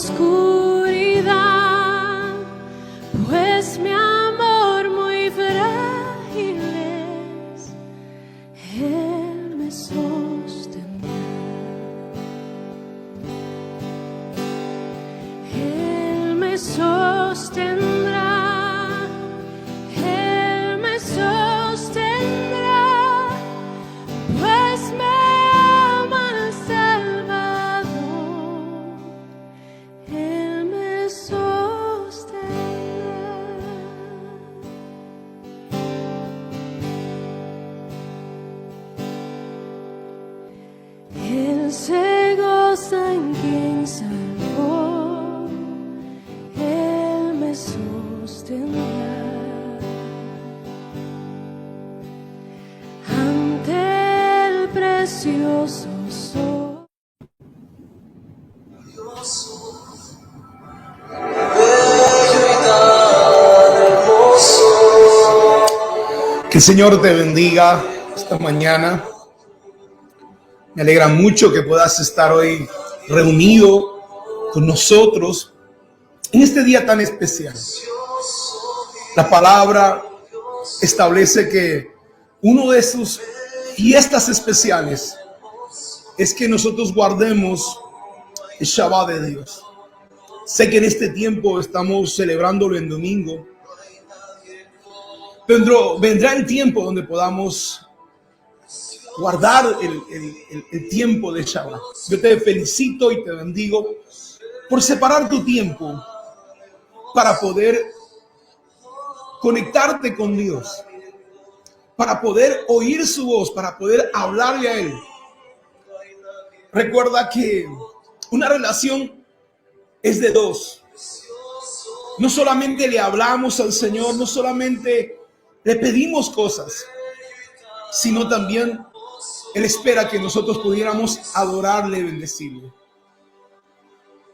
oscuridad, pues mi amor muy frágil es, Él me sostendrá. Él me sostendrá, Él me sostendrá, pues me ama el Salvador. Él me sostendrá. Él se goza en quien salvó, Él me sostendrá. Ante el precioso sol. Que el Señor te bendiga esta mañana. Me alegra mucho que puedas estar hoy reunido con nosotros en este día tan especial. La palabra establece que uno de sus fiestas especiales es que nosotros guardemos el Shabbat de Dios. Sé que en este tiempo estamos celebrándolo en domingo. Vendrá el tiempo donde podamos guardar el tiempo de Shabbat. Yo te felicito y te bendigo por separar tu tiempo para poder conectarte con Dios, para poder oír su voz, para poder hablarle a Él. Recuerda que una relación es de dos. No solamente le hablamos al Señor, no solamente le pedimos cosas, sino también Él espera que nosotros pudiéramos adorarle y bendecirle.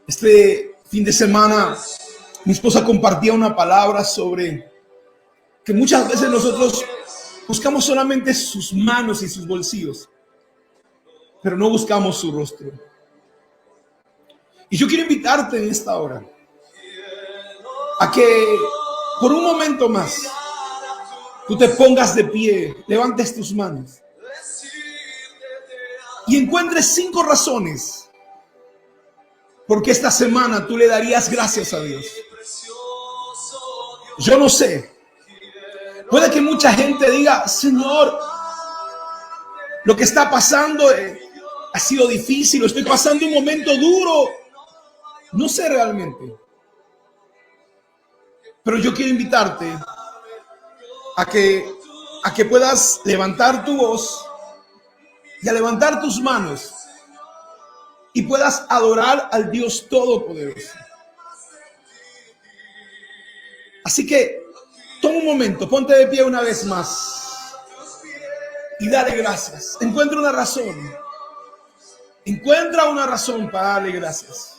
Este fin de semana mi esposa compartía una palabra sobre que muchas veces nosotros buscamos solamente sus manos y sus bolsillos, pero no buscamos su rostro. Y yo quiero invitarte en esta hora a que por un momento más tú te pongas de pie, levantes tus manos y encuentres 5 razones por qué esta semana tú le darías gracias a Dios. Yo no sé. Puede que mucha gente diga: Señor, lo que está pasando ha sido difícil, estoy pasando un momento duro. No sé realmente. Pero yo quiero invitarte a que puedas levantar tu voz y a levantar tus manos y puedas adorar al Dios Todopoderoso. Así que toma un momento, ponte de pie una vez más y dale gracias. Encuentra una razón. Encuentra una razón para darle gracias.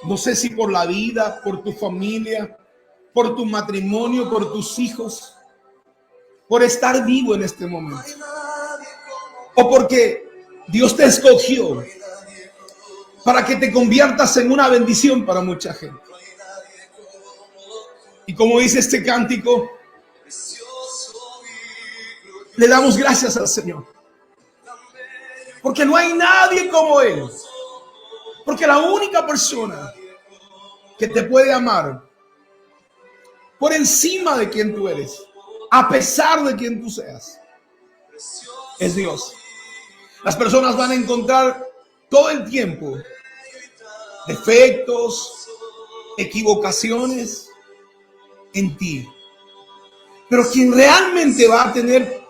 No sé si por la vida, por tu familia, por tu matrimonio, por tus hijos, por estar vivo en este momento, o porque Dios te escogió para que te conviertas en una bendición para mucha gente. Y como dice este cántico, le damos gracias al Señor, porque no hay nadie como Él, porque la única persona que te puede amar por encima de quien tú eres, a pesar de quien tú seas, es Dios. Las personas van a encontrar todo el tiempo defectos, equivocaciones en ti, pero quien realmente va a tener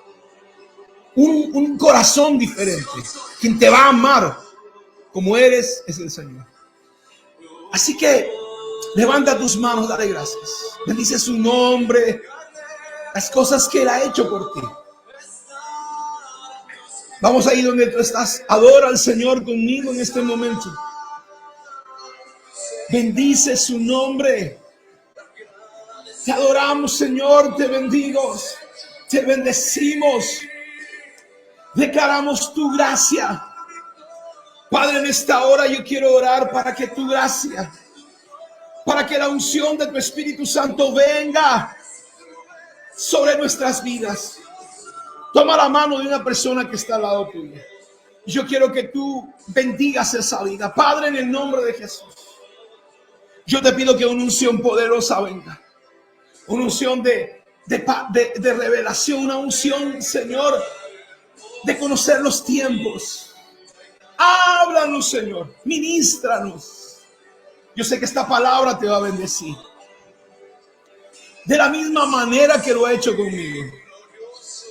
un corazón diferente, quien te va a amar como eres, es el Señor. Así que levanta tus manos, dale gracias, bendice su nombre, las cosas que Él ha hecho por ti. Vamos ahí donde tú estás, adora al Señor conmigo en este momento. Bendice su nombre. Te adoramos, Señor, te bendigo, te bendecimos. Declaramos tu gracia Padre, en esta hora yo quiero orar para que tu gracia, para que la unción de tu Espíritu Santo venga sobre nuestras vidas. Toma la mano de una persona que está al lado tuyo. Yo quiero que tú bendigas esa vida. Padre, en el nombre de Jesús, yo te pido que una unción poderosa venga. Una unción de revelación, una unción, Señor, de conocer los tiempos. Háblanos, Señor, ministranos. Yo sé que esta palabra te va a bendecir de la misma manera que lo ha hecho conmigo.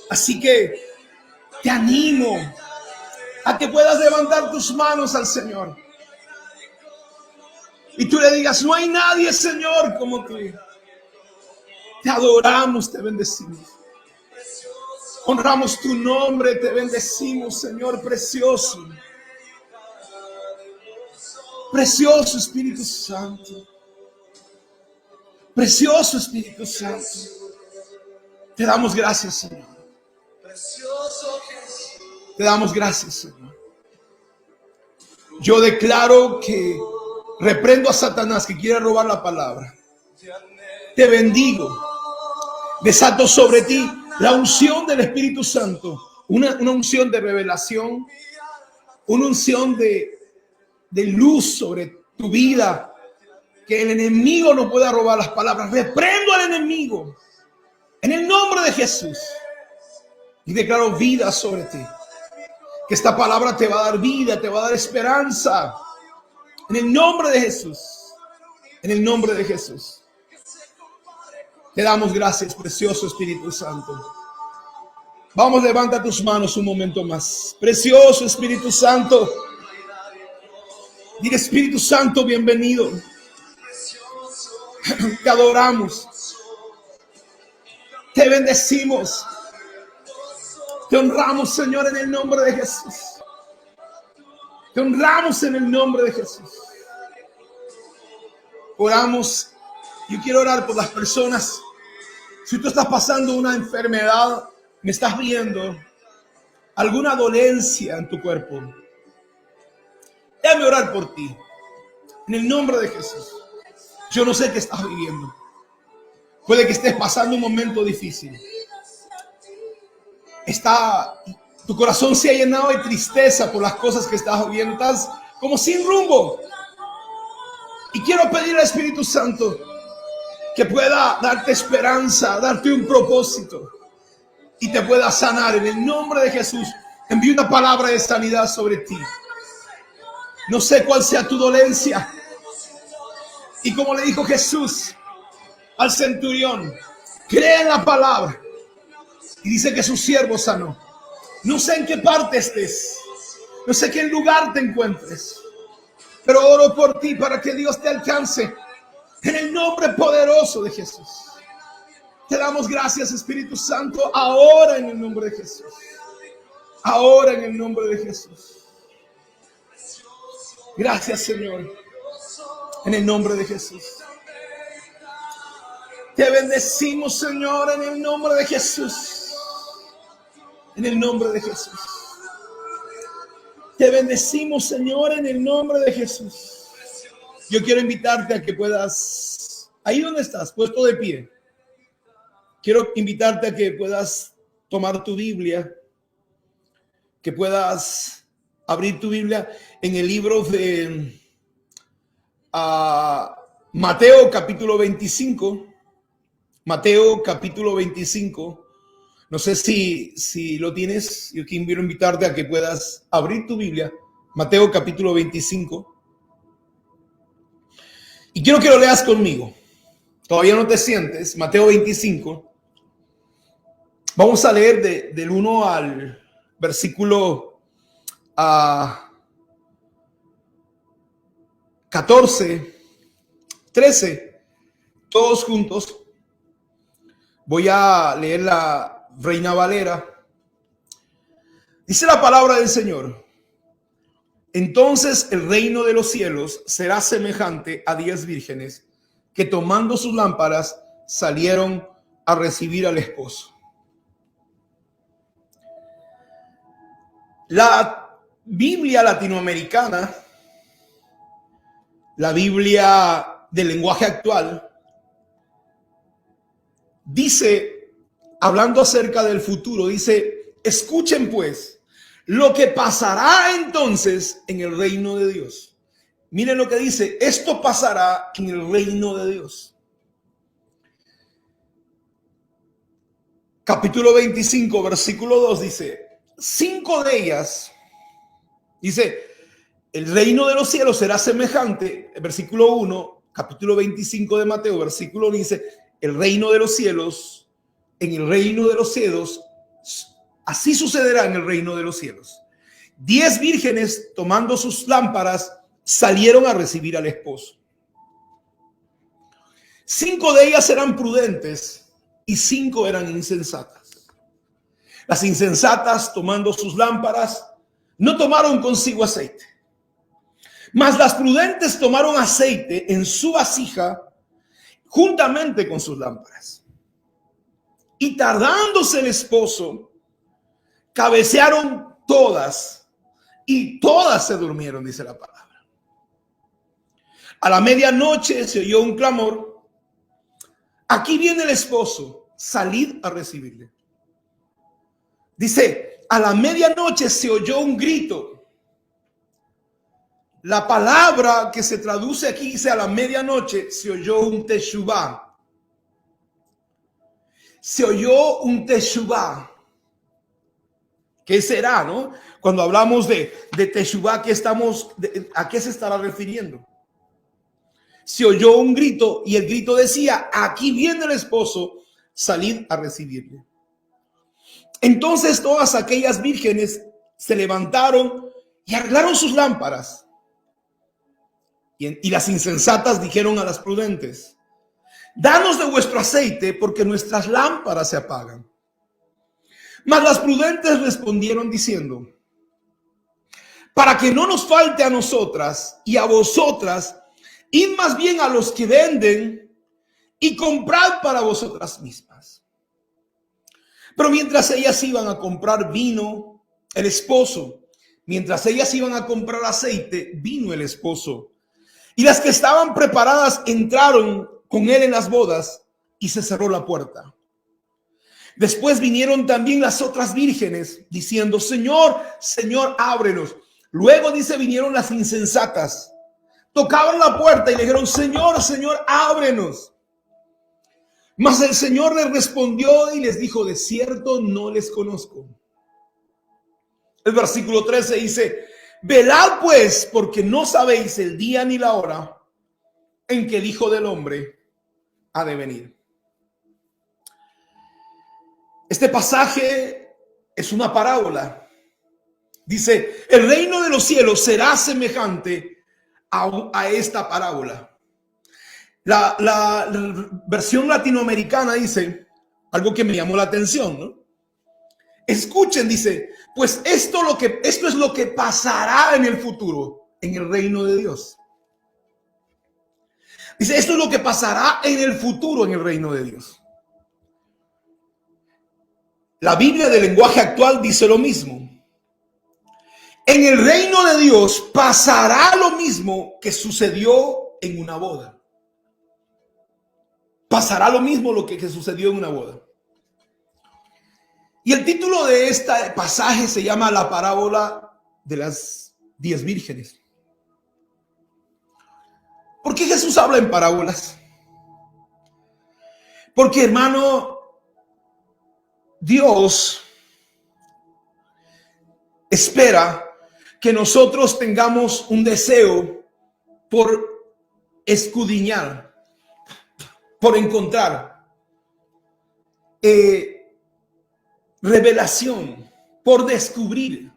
Así que te animo a que puedas levantar tus manos al Señor y tú le digas: no hay nadie, Señor, como tú. Te adoramos, te bendecimos. Honramos tu nombre, te bendecimos, Señor precioso. Precioso Espíritu Santo. Precioso Espíritu Santo. Te damos gracias, Señor. Te damos gracias, Señor. Yo declaro que reprendo a Satanás que quiere robar la palabra. Te bendigo. Desato sobre ti la unción del Espíritu Santo. Una unción de revelación. Una unción de luz sobre tu vida. Que el enemigo no pueda robar las palabras. Reprendo al enemigo en el nombre de Jesús. Y declaro vida sobre ti. Que esta palabra te va a dar vida, te va a dar esperanza. En el nombre de Jesús. En el nombre de Jesús. Te damos gracias, precioso Espíritu Santo. Vamos, levanta tus manos un momento más. Precioso Espíritu Santo. Dile: Espíritu Santo, bienvenido. Te adoramos. Te bendecimos. Te honramos, Señor, en el nombre de Jesús. Te honramos en el nombre de Jesús. Oramos. Yo quiero orar por las personas. Si tú estás pasando una enfermedad, me estás viendo, alguna dolencia en tu cuerpo, déjame orar por ti. En el nombre de Jesús. Yo no sé qué estás viviendo. Puede que estés pasando un momento difícil. Tu corazón se ha llenado de tristeza por las cosas que estás viviendo. Estás como sin rumbo. Y quiero pedir al Espíritu Santo que pueda darte esperanza, darte un propósito y te pueda sanar. En el nombre de Jesús, envío una palabra de sanidad sobre ti. No sé cuál sea tu dolencia. Y como le dijo Jesús al centurión, cree en la palabra. Y dice que su siervo sanó. No sé en qué parte estés. No sé qué lugar te encuentres. Pero oro por ti para que Dios te alcance. En el nombre poderoso de Jesús. Te damos gracias, Espíritu Santo, ahora en el nombre de Jesús. Ahora en el nombre de Jesús. Gracias, Señor. En el nombre de Jesús. Te bendecimos, Señor, en el nombre de Jesús. En el nombre de Jesús. Te bendecimos, Señor, en el nombre de Jesús. Yo quiero invitarte a que puedas, ahí donde estás, puesto de pie. Quiero invitarte a que puedas tomar tu Biblia, que puedas abrir tu Biblia en el libro de Mateo capítulo 25. Mateo capítulo 25. No sé si lo tienes. Yo quiero invitarte a que puedas abrir tu Biblia. Mateo capítulo 25. Y quiero que lo leas conmigo. Todavía no te sientes. Mateo 25. Vamos a leer del 1 al versículo 14, 13, todos juntos. Voy a leer la Reina Valera. Dice la palabra del Señor: entonces el reino de los cielos será semejante a 10 vírgenes que tomando sus lámparas salieron a recibir al esposo. La Biblia latinoamericana, la Biblia del lenguaje actual, dice, hablando acerca del futuro, dice, escuchen pues lo que pasará entonces en el reino de Dios. Miren lo que dice, esto pasará en el reino de Dios. Capítulo 25, versículo 2 dice, 5 de ellas, dice, el reino de los cielos será semejante, versículo 1, capítulo 25 de Mateo, versículo 1 dice, el reino de los cielos, en el reino de los cielos, así sucederá en el reino de los cielos. 10 vírgenes tomando sus lámparas salieron a recibir al esposo. 5 de ellas eran prudentes y 5 eran insensatas. Las insensatas, tomando sus lámparas, no tomaron consigo aceite, mas las prudentes tomaron aceite en su vasija juntamente con sus lámparas. Y tardándose el esposo, cabecearon todas y todas se durmieron, dice la palabra. A la medianoche se oyó un clamor: aquí viene el esposo, salid a recibirle. Dice, a la medianoche se oyó un grito. La palabra que se traduce aquí dice, a la medianoche se oyó un teshuvá. Se oyó un teshuvá. ¿Qué será, no? Cuando hablamos de teshuvá, ¿a qué se estará refiriendo? Se oyó un grito y el grito decía, aquí viene el esposo, salid a recibirle. Entonces todas aquellas vírgenes se levantaron y arreglaron sus lámparas. Y las insensatas dijeron a las prudentes, danos de vuestro aceite porque nuestras lámparas se apagan. Mas las prudentes respondieron diciendo, para que no nos falte a nosotras y a vosotras, id más bien a los que venden y comprad para vosotras mismas. Pero mientras ellas iban a comprar vino, el esposo, mientras ellas iban a comprar aceite, vino el esposo. Y las que estaban preparadas entraron con él en las bodas y se cerró la puerta. Después vinieron también las otras vírgenes diciendo, Señor, Señor, ábrenos. Luego dice, vinieron las insensatas. Tocaban la puerta y le dijeron, Señor, Señor, ábrenos. Mas el Señor les respondió y les dijo, de cierto no les conozco. El versículo 13 dice, velad pues, porque no sabéis el día ni la hora en que el Hijo del Hombre ha de venir. Este pasaje es una parábola. Dice, el reino de los cielos será semejante a esta parábola. La versión latinoamericana dice algo que me llamó la atención, ¿no? Escuchen, dice, pues esto es lo que pasará en el futuro, en el reino de Dios. Dice, esto es lo que pasará en el futuro, en el reino de Dios. La Biblia del lenguaje actual dice lo mismo. En el reino de Dios pasará lo mismo que sucedió en una boda. Pasará lo mismo lo que sucedió en una boda. Y el título de este pasaje se llama la parábola de las 10 vírgenes. ¿Por qué Jesús habla en parábolas? Porque, hermano, Dios espera que nosotros tengamos un deseo por escudriñar, por encontrar revelación, por descubrir.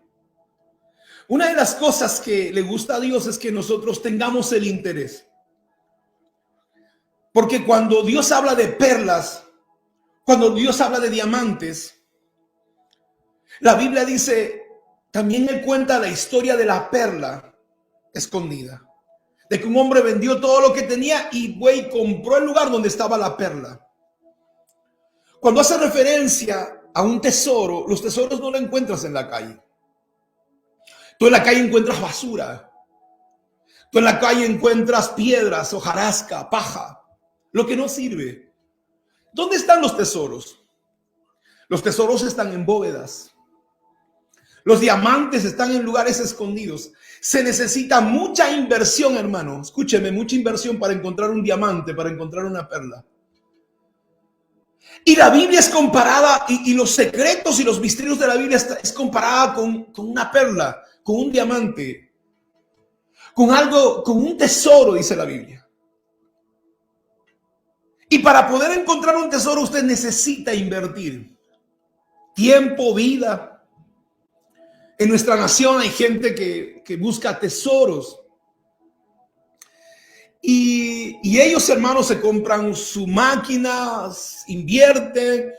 Una de las cosas que le gusta a Dios es que nosotros tengamos el interés. Porque cuando Dios habla de perlas, cuando Dios habla de diamantes, la Biblia dice, también Él cuenta la historia de la perla escondida. De que un hombre vendió todo lo que tenía y compró el lugar donde estaba la perla. Cuando hace referencia a un tesoro, los tesoros no lo encuentras en la calle. Tú en la calle encuentras basura. Tú en la calle encuentras piedras, hojarasca, paja, lo que no sirve. ¿Dónde están los tesoros? Los tesoros están en bóvedas. Los diamantes están en lugares escondidos. Se necesita mucha inversión, hermano. Escúcheme, mucha inversión para encontrar un diamante, para encontrar una perla. Y la Biblia es comparada, y los secretos y los misterios de la Biblia es comparada con una perla, con un diamante, con algo, con un tesoro, dice la Biblia. Y para poder encontrar un tesoro usted necesita invertir tiempo, vida. En nuestra nación hay gente que busca tesoros. Y ellos, hermanos, se compran sus máquinas, invierten,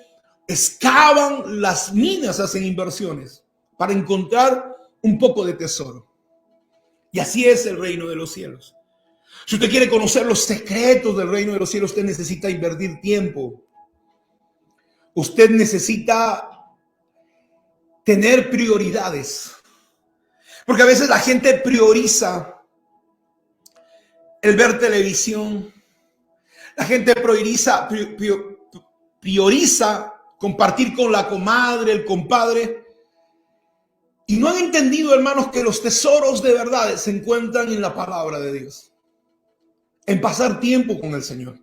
excavan las minas, hacen inversiones para encontrar un poco de tesoro. Y así es el reino de los cielos. Si usted quiere conocer los secretos del reino de los cielos, usted necesita invertir tiempo. Usted necesita tener prioridades. Porque a veces la gente prioriza el ver televisión. La gente prioriza compartir con la comadre, el compadre. Y no han entendido, hermanos, que los tesoros de verdad se encuentran en la palabra de Dios. En pasar tiempo con el Señor.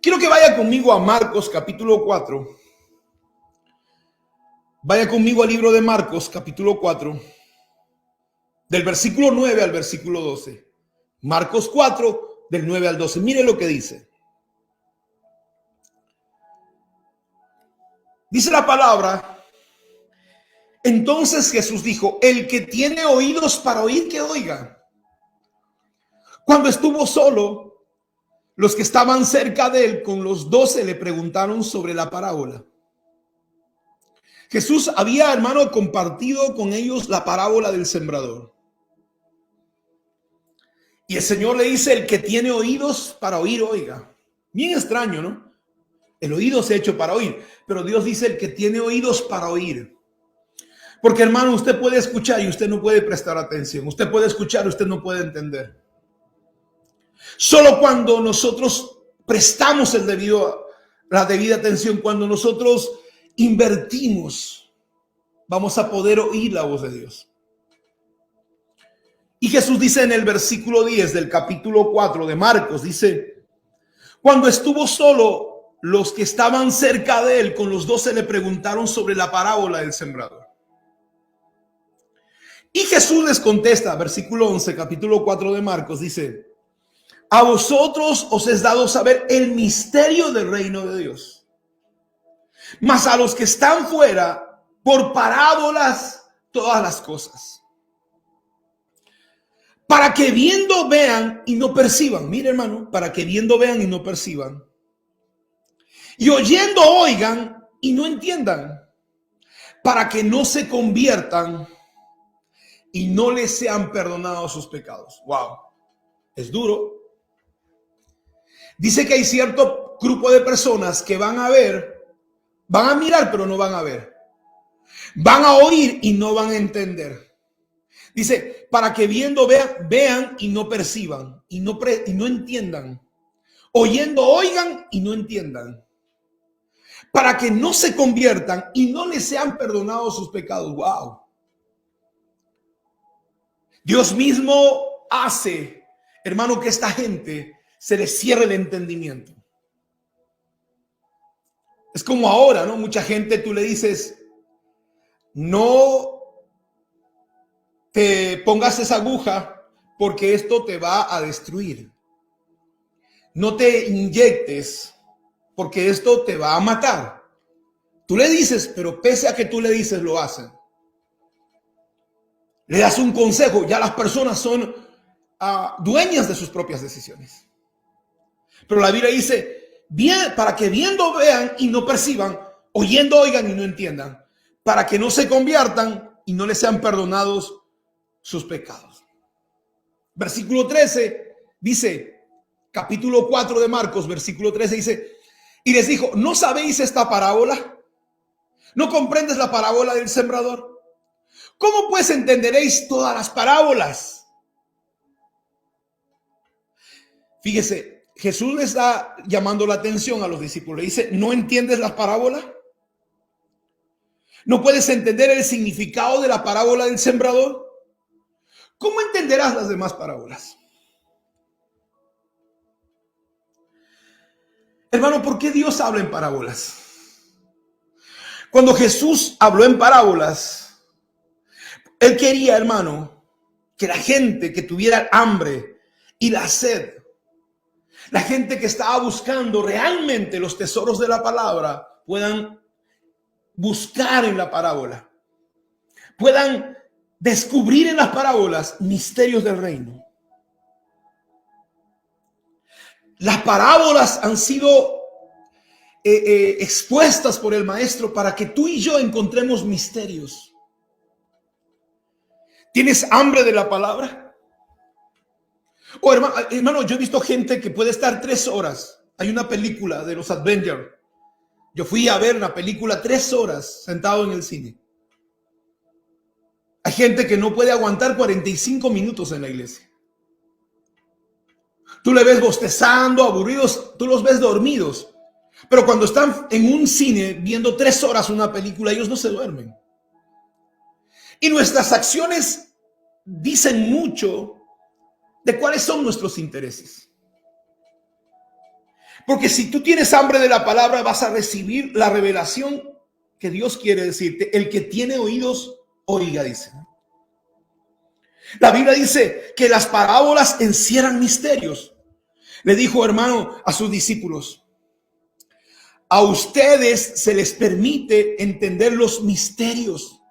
Quiero que vaya conmigo a Marcos capítulo 4. Vaya conmigo al libro de Marcos capítulo 4. Del versículo 9 al versículo 12. Marcos 4, del 9 al 12. Mire lo que dice. Dice la palabra. Entonces Jesús dijo: el que tiene oídos para oír, que oiga. Cuando estuvo solo, los que estaban cerca de él con los 12 le preguntaron sobre la parábola. Jesús había, hermano, compartido con ellos la parábola del sembrador. Y el Señor le dice: el que tiene oídos para oír, oiga. Bien extraño, ¿no? El oído se ha hecho para oír, pero Dios dice: el que tiene oídos para oír. Porque, hermano, usted puede escuchar y usted no puede prestar atención. Usted puede escuchar y usted no puede entender. Solo cuando nosotros prestamos la debida atención, cuando nosotros invertimos, vamos a poder oír la voz de Dios. Y Jesús dice en el versículo 10 del capítulo 4 de Marcos, dice: cuando estuvo solo, los que estaban cerca de él con los 12 le preguntaron sobre la parábola del sembrador. Y Jesús les contesta, versículo 11, capítulo 4 de Marcos, dice: a vosotros os es dado saber el misterio del reino de Dios, mas a los que están fuera, por parábolas todas las cosas, para que viendo vean y no perciban. Mire, hermano, para que viendo vean y no perciban, y oyendo oigan y no entiendan, para que no se conviertan y no les sean perdonados sus pecados. Wow, es duro. Dice que hay cierto grupo de personas que van a ver, van a mirar, pero no van a ver. Van a oír y no van a entender. Dice, para que viendo vean y no perciban, y no entiendan. Oyendo oigan y no entiendan. Para que no se conviertan y no les sean perdonados sus pecados. Wow. Dios mismo hace, hermano, que esta gente se les cierre el entendimiento. Es como ahora, ¿no? Mucha gente, tú le dices: no te pongas esa aguja porque esto te va a destruir. No te inyectes porque esto te va a matar. Tú le dices, pero pese a que tú le dices, lo hacen. Le das un consejo, ya las personas son dueñas de sus propias decisiones. Pero la Biblia dice: bien, para que viendo vean y no perciban, oyendo oigan y no entiendan, para que no se conviertan y no les sean perdonados sus pecados. Versículo 13 dice, capítulo 4 de Marcos, versículo 13 dice: y les dijo: ¿no sabéis esta parábola? ¿No comprendes la parábola del sembrador? ¿Cómo pues entenderéis todas las parábolas? Fíjese, Jesús le está llamando la atención a los discípulos. Le dice, ¿no entiendes las parábolas? ¿No puedes entender el significado de la parábola del sembrador? ¿Cómo entenderás las demás parábolas? Hermano, ¿por qué Dios habla en parábolas? Cuando Jesús habló en parábolas, Él quería, hermano, que la gente que tuviera hambre y la sed, la gente que estaba buscando realmente los tesoros de la palabra, puedan buscar en la parábola, puedan descubrir en las parábolas misterios del reino. Las parábolas han sido expuestas por el maestro para que tú y yo encontremos misterios. ¿Tienes hambre de la palabra? Oh, hermano, yo he visto gente que puede estar 3 horas. Hay una película de los Avengers. Yo fui a ver una película 3 horas sentado en el cine. Hay gente que no puede aguantar 45 minutos en la iglesia. Tú le ves bostezando, aburridos, tú los ves dormidos. Pero cuando están en un cine viendo 3 horas una película, ellos no se duermen. Y nuestras acciones dicen mucho de cuáles son nuestros intereses. Porque si tú tienes hambre de la palabra, vas a recibir la revelación que Dios quiere decirte. El que tiene oídos, oiga, dice. La Biblia dice que las parábolas encierran misterios. Le dijo, hermano, a sus discípulos: a ustedes se les permite entender los misterios.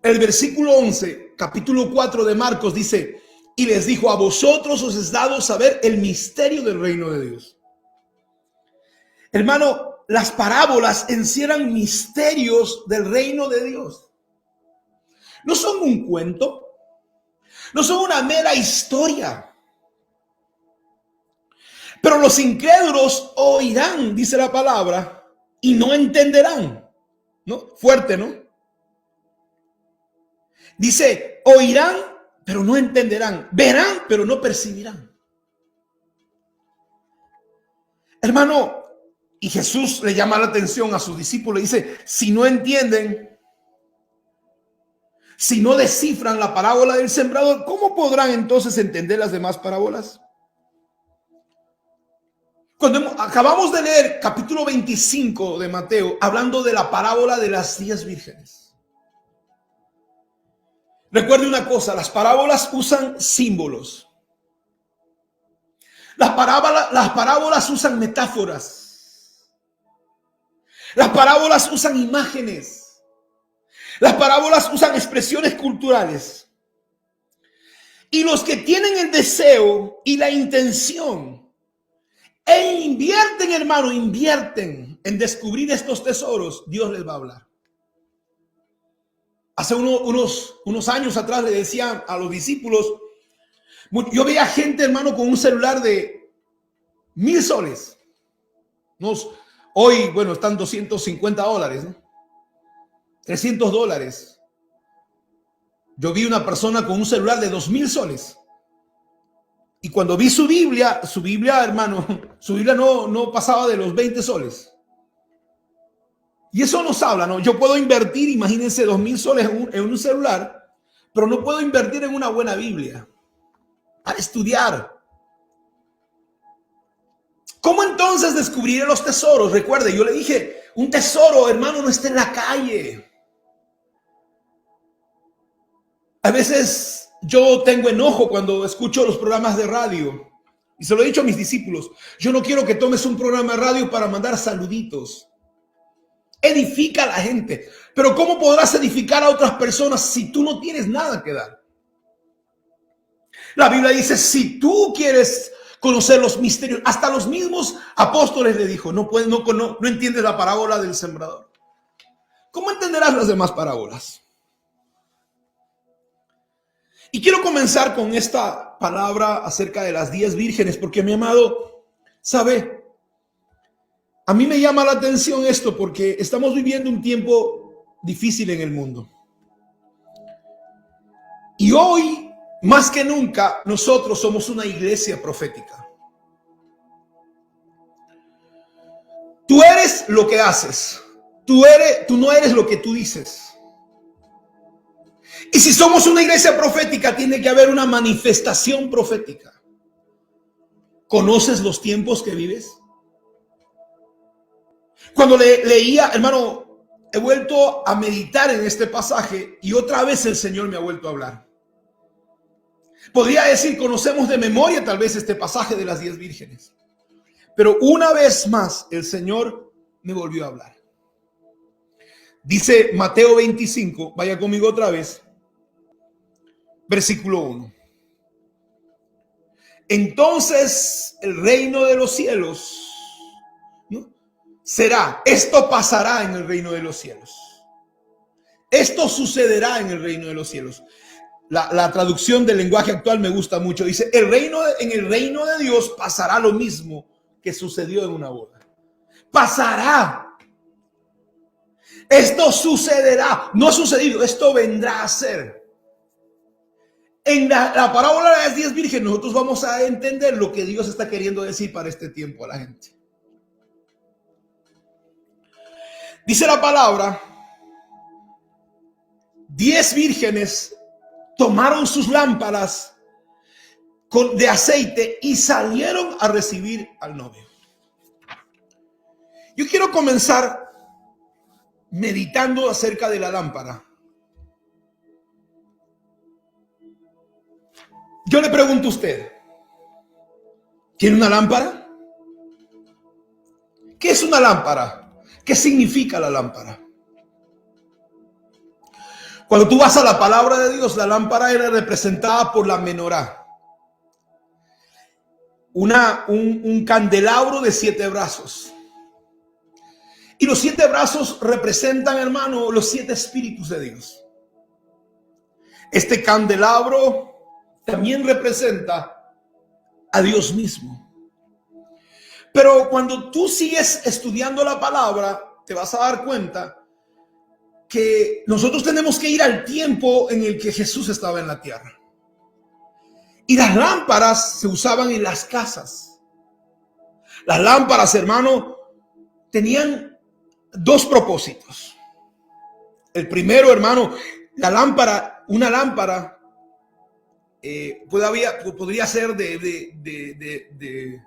El versículo 11, capítulo 4 de Marcos dice: y les dijo, a vosotros os es dado saber el misterio del reino de Dios. Hermano, las parábolas encierran misterios del reino de Dios. No son un cuento, no son una mera historia. Pero los incrédulos oirán, dice la palabra, y no entenderán. ¿No? Fuerte, ¿no? Dice, oirán, pero no entenderán. Verán, pero no percibirán. Hermano, y Jesús le llama la atención a sus discípulos. Dice, si no entienden, si no descifran la parábola del sembrador, ¿cómo podrán entonces entender las demás parábolas? Cuando acabamos de leer capítulo 25 de Mateo, hablando de la parábola de las 10 vírgenes. Recuerde una cosa, las parábolas usan símbolos. Las parábolas usan metáforas. Las parábolas usan imágenes. Las parábolas usan expresiones culturales. Y los que tienen el deseo y la intención invierten, hermano, invierten en descubrir estos tesoros, Dios les va a hablar. Hace unos años atrás le decían a los discípulos, yo veía gente, hermano, con un celular de 1,000 soles. Hoy, bueno, están $250, ¿no? $300. Yo vi una persona con un celular de 2,000 soles. Y cuando vi su Biblia, hermano, su Biblia no pasaba de los 20 soles. Y eso nos habla, ¿no? Yo puedo invertir, imagínense, 2,000 soles en un celular, pero no puedo invertir en una buena Biblia para estudiar. ¿Cómo entonces descubriré los tesoros? Recuerde, yo le dije, un tesoro, hermano, no está en la calle. A veces yo tengo enojo cuando escucho los programas de radio. Y se lo he dicho a mis discípulos. Yo no quiero que tomes un programa de radio para mandar saluditos. Edifica a la gente. Pero ¿cómo podrás edificar a otras personas si tú no tienes nada que dar? La Biblia dice, si tú quieres conocer los misterios, hasta los mismos apóstoles le dijo, no entiendes la parábola del sembrador. ¿Cómo entenderás las demás parábolas? Y quiero comenzar con esta palabra acerca de las 10 vírgenes, porque mi amado, ¿sabe? A mí me llama la atención esto porque estamos viviendo un tiempo difícil en el mundo. Y hoy, más que nunca, nosotros somos una iglesia profética. Tú eres lo que haces. Tú no eres lo que tú dices. Y si somos una iglesia profética, tiene que haber una manifestación profética. ¿Conoces los tiempos que vives? Cuando leía, hermano, he vuelto a meditar en este pasaje y otra vez el Señor me ha vuelto a hablar. Podría decir, conocemos de memoria tal vez este pasaje de las 10 vírgenes. Pero una vez más el Señor me volvió a hablar. Dice Mateo 25, vaya conmigo otra vez, versículo 1. Entonces el reino de los cielos, ¿no?, será, esto pasará en el reino de los cielos. Esto sucederá en el reino de los cielos. La traducción del lenguaje actual me gusta mucho. Dice, en el reino de Dios pasará lo mismo que sucedió en una boda. Pasará. Esto sucederá. No ha sucedido, esto vendrá a ser. En la parábola de las 10 vírgenes nosotros vamos a entender lo que Dios está queriendo decir para este tiempo a la gente. Dice la palabra, 10 vírgenes tomaron sus lámparas de aceite y salieron a recibir al novio. Yo quiero comenzar meditando acerca de la lámpara. Yo le pregunto a usted, ¿tiene una lámpara? ¿Qué es una lámpara? ¿Qué significa la lámpara? Cuando tú vas a la palabra de Dios, la lámpara era representada por la menorá. Un candelabro de 7 brazos. Y los 7 brazos representan, hermano, los 7 espíritus de Dios. Este candelabro también representa a Dios mismo. Pero cuando tú sigues estudiando la palabra, te vas a dar cuenta que nosotros tenemos que ir al tiempo en el que Jesús estaba en la tierra. Y las lámparas se usaban en las casas. Las lámparas, hermano, tenían 2 propósitos. El primero, hermano, una lámpara podría ser de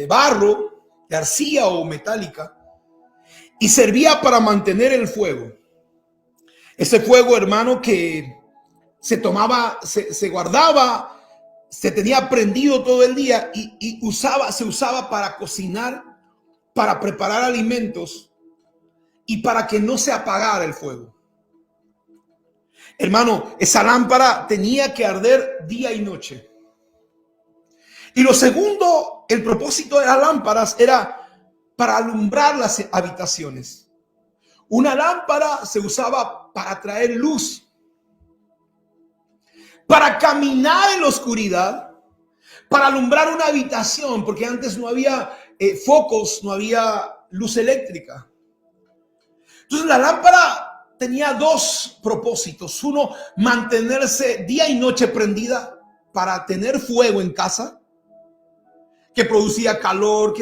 barro, de arcilla o metálica, y servía para mantener el fuego. Ese fuego, hermano, que se tomaba, se guardaba, se tenía prendido todo el día y se usaba para cocinar, para preparar alimentos y para que no se apagara el fuego. Hermano, esa lámpara tenía que arder día y noche. Y lo segundo, el propósito de las lámparas era para alumbrar las habitaciones. Una lámpara se usaba para traer luz, para caminar en la oscuridad, para alumbrar una habitación, porque antes no había focos, no había luz eléctrica. Entonces la lámpara tenía 2 propósitos. Uno, mantenerse día y noche prendida para tener fuego en casa, que producía calor,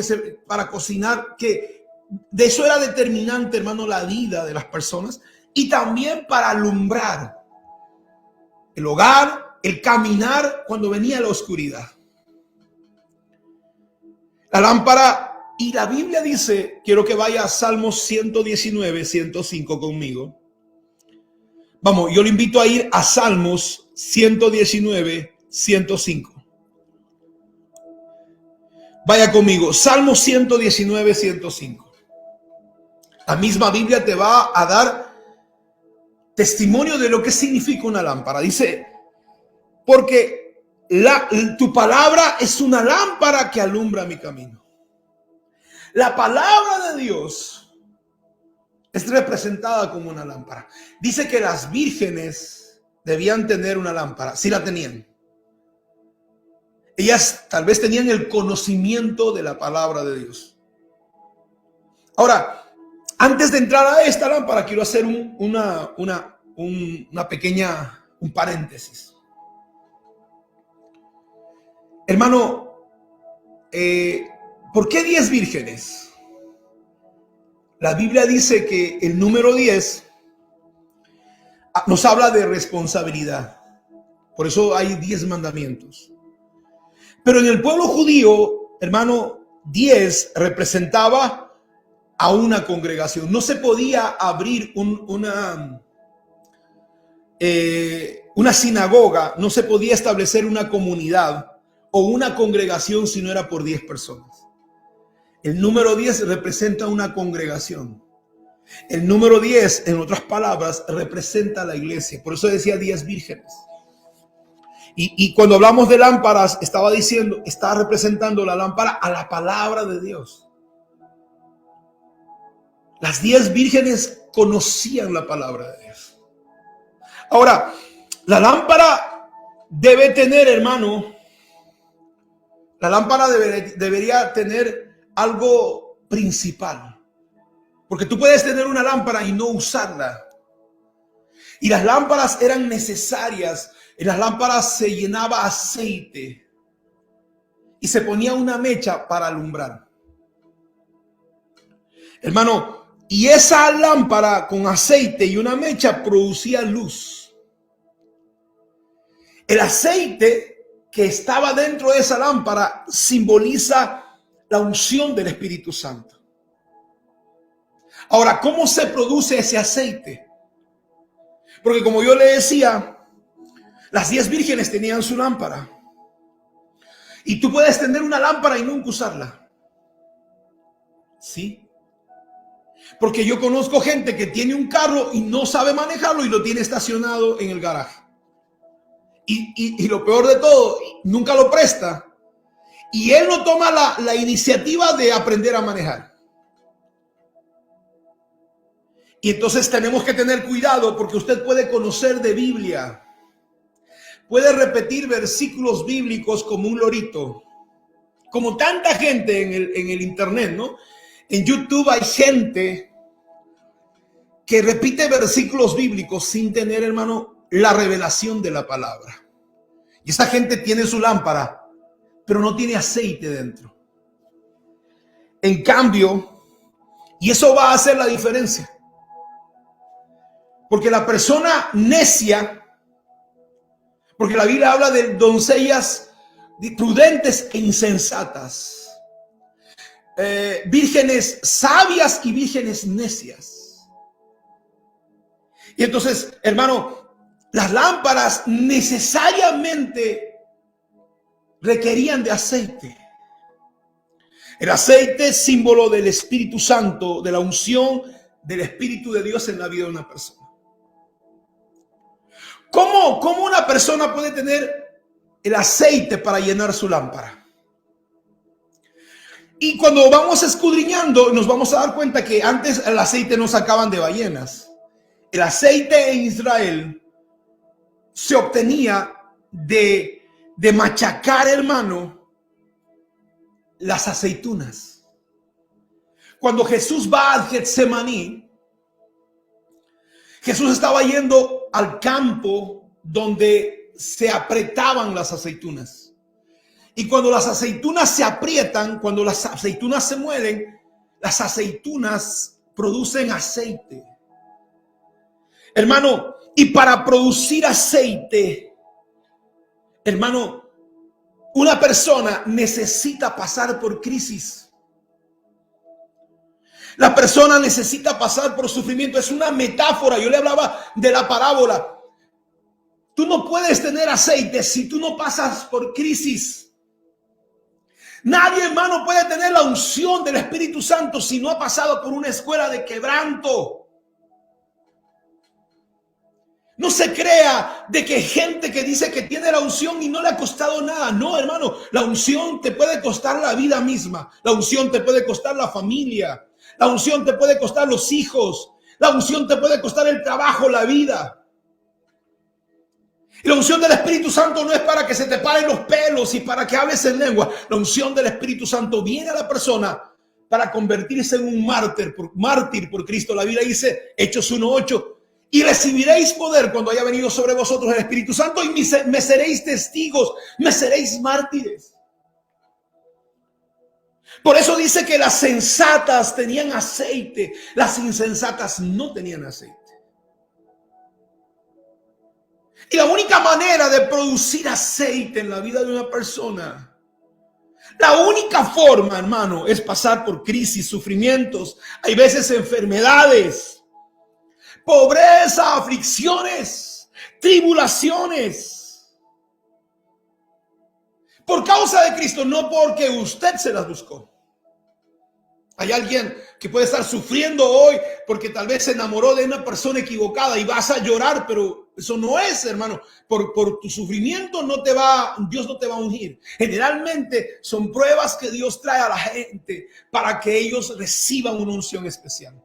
para cocinar, que de eso era determinante, hermano, la vida de las personas. Y también para alumbrar el hogar, el caminar cuando venía la oscuridad. La lámpara, y la Biblia dice, quiero que vaya a Salmos 119, 105 conmigo. Vamos, yo le invito a ir a Salmos 119, 105. Vaya conmigo, Salmos 119, 105. La misma Biblia te va a dar testimonio de lo que significa una lámpara. Dice, porque tu palabra es una lámpara que alumbra mi camino. La palabra de Dios es representada como una lámpara. Dice que las vírgenes debían tener una lámpara. Sí la tenían. Ellas tal vez tenían el conocimiento de la palabra de Dios. Ahora, Antes de entrar a esta lámpara, quiero hacer un paréntesis. Hermano, ¿por qué 10 vírgenes? La Biblia dice que el número 10 nos habla de responsabilidad. Por eso hay 10 mandamientos. Pero en el pueblo judío, hermano, 10 representaba a una congregación. No se podía abrir una sinagoga, no se podía establecer una comunidad o una congregación si no era por 10 personas. El número 10 representa una congregación. El número 10, en otras palabras, representa a la iglesia. Por eso decía 10 vírgenes. Y cuando hablamos de lámparas, está representando la lámpara a la palabra de Dios. Las 10 vírgenes conocían la palabra de Dios. Ahora, la lámpara debe tener, hermano, la lámpara debería tener algo principal. Porque tú puedes tener una lámpara y no usarla. Y las lámparas eran necesarias. En las lámparas se llenaba aceite y se ponía una mecha para alumbrar. Hermano, y esa lámpara con aceite y una mecha producía luz. El aceite que estaba dentro de esa lámpara simboliza la unción del Espíritu Santo. Ahora, ¿cómo se produce ese aceite? Porque como yo le decía, las 10 vírgenes tenían su lámpara. Y tú puedes tener una lámpara y nunca usarla. ¿Sí? Porque yo conozco gente que tiene un carro y no sabe manejarlo y lo tiene estacionado en el garaje. Y lo peor de todo, nunca lo presta. Y él no toma la iniciativa de aprender a manejar. Y entonces tenemos que tener cuidado porque usted puede conocer de Biblia. Puede repetir versículos bíblicos como un lorito. Como tanta gente en el internet, ¿no? En YouTube hay gente que repite versículos bíblicos sin tener, hermano, la revelación de la palabra. Y esa gente tiene su lámpara, pero no tiene aceite dentro. En cambio, y eso va a hacer la diferencia. Porque la persona necia, porque la Biblia habla de doncellas prudentes e insensatas, vírgenes sabias y vírgenes necias. Y entonces, hermano, las lámparas necesariamente requerían de aceite. El aceite es símbolo del Espíritu Santo, de la unción del Espíritu de Dios en la vida de una persona. ¿Cómo una persona puede tener el aceite para llenar su lámpara? Y cuando vamos escudriñando, nos vamos a dar cuenta que antes el aceite no sacaban de ballenas. El aceite en Israel se obtenía de machacar, hermano, las aceitunas. Cuando Jesús va al Getsemaní, Jesús estaba yendo al campo donde se apretaban las aceitunas. Y cuando las aceitunas se aprietan, cuando las aceitunas se muelen, las aceitunas producen aceite. Hermano, y para producir aceite, hermano, una persona necesita pasar por crisis. La persona necesita pasar por sufrimiento. Es una metáfora. Yo le hablaba de la parábola. Tú no puedes tener aceite si tú no pasas por crisis. Nadie, hermano, puede tener la unción del Espíritu Santo si no ha pasado por una escuela de quebranto. No se crea de que gente que dice que tiene la unción y no le ha costado nada. No, hermano, la unción te puede costar la vida misma. La unción te puede costar la familia. La unción te puede costar los hijos. La unción te puede costar el trabajo, la vida. Y la unción del Espíritu Santo no es para que se te paren los pelos y para que hables en lengua. La unción del Espíritu Santo viene a la persona para convertirse en un mártir por Cristo. La Biblia dice, Hechos 1:8, y recibiréis poder cuando haya venido sobre vosotros el Espíritu Santo y me seréis testigos, me seréis mártires. Por eso dice que las sensatas tenían aceite, las insensatas no tenían aceite. Y la única manera de producir aceite en la vida de una persona, la única forma, hermano, es pasar por crisis, sufrimientos, hay veces enfermedades, pobreza, aflicciones, tribulaciones. Por causa de Cristo, no porque usted se las buscó. Hay alguien que puede estar sufriendo hoy porque tal vez se enamoró de una persona equivocada y vas a llorar, pero eso no es, hermano. Por tu sufrimiento Dios no te va a ungir. Generalmente son pruebas que Dios trae a la gente para que ellos reciban una unción especial.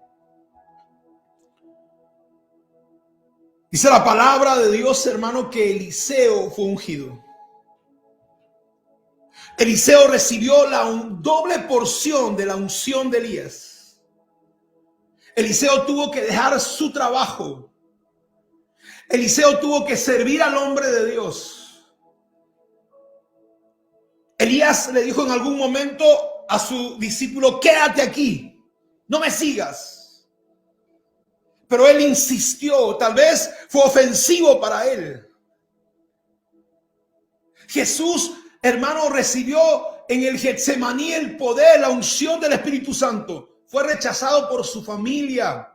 Dice la palabra de Dios, hermano, que Eliseo fue ungido. Eliseo recibió la doble porción de la unción de Elías. Eliseo tuvo que dejar su trabajo. Eliseo tuvo que servir al hombre de Dios. Elías le dijo en algún momento a su discípulo, quédate aquí, no me sigas. Pero él insistió, tal vez fue ofensivo para él. Jesús, hermano, recibió en el Getsemaní el poder, la unción del Espíritu Santo. Fue rechazado por su familia.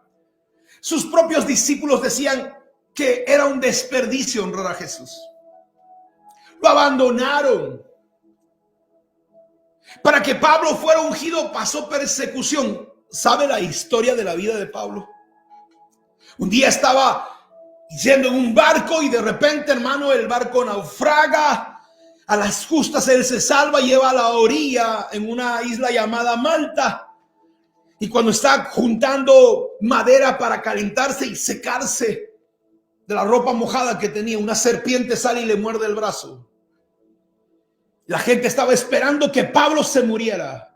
Sus propios discípulos decían que era un desperdicio honrar a Jesús. Lo abandonaron. Para que Pablo fuera ungido pasó persecución. ¿Sabe la historia de la vida de Pablo? Un día estaba yendo en un barco y de repente, hermano, el barco naufraga. A las justas él se salva, lleva a la orilla en una isla llamada Malta. Y cuando está juntando madera para calentarse y secarse de la ropa mojada que tenía, una serpiente sale y le muerde el brazo. La gente estaba esperando que Pablo se muriera.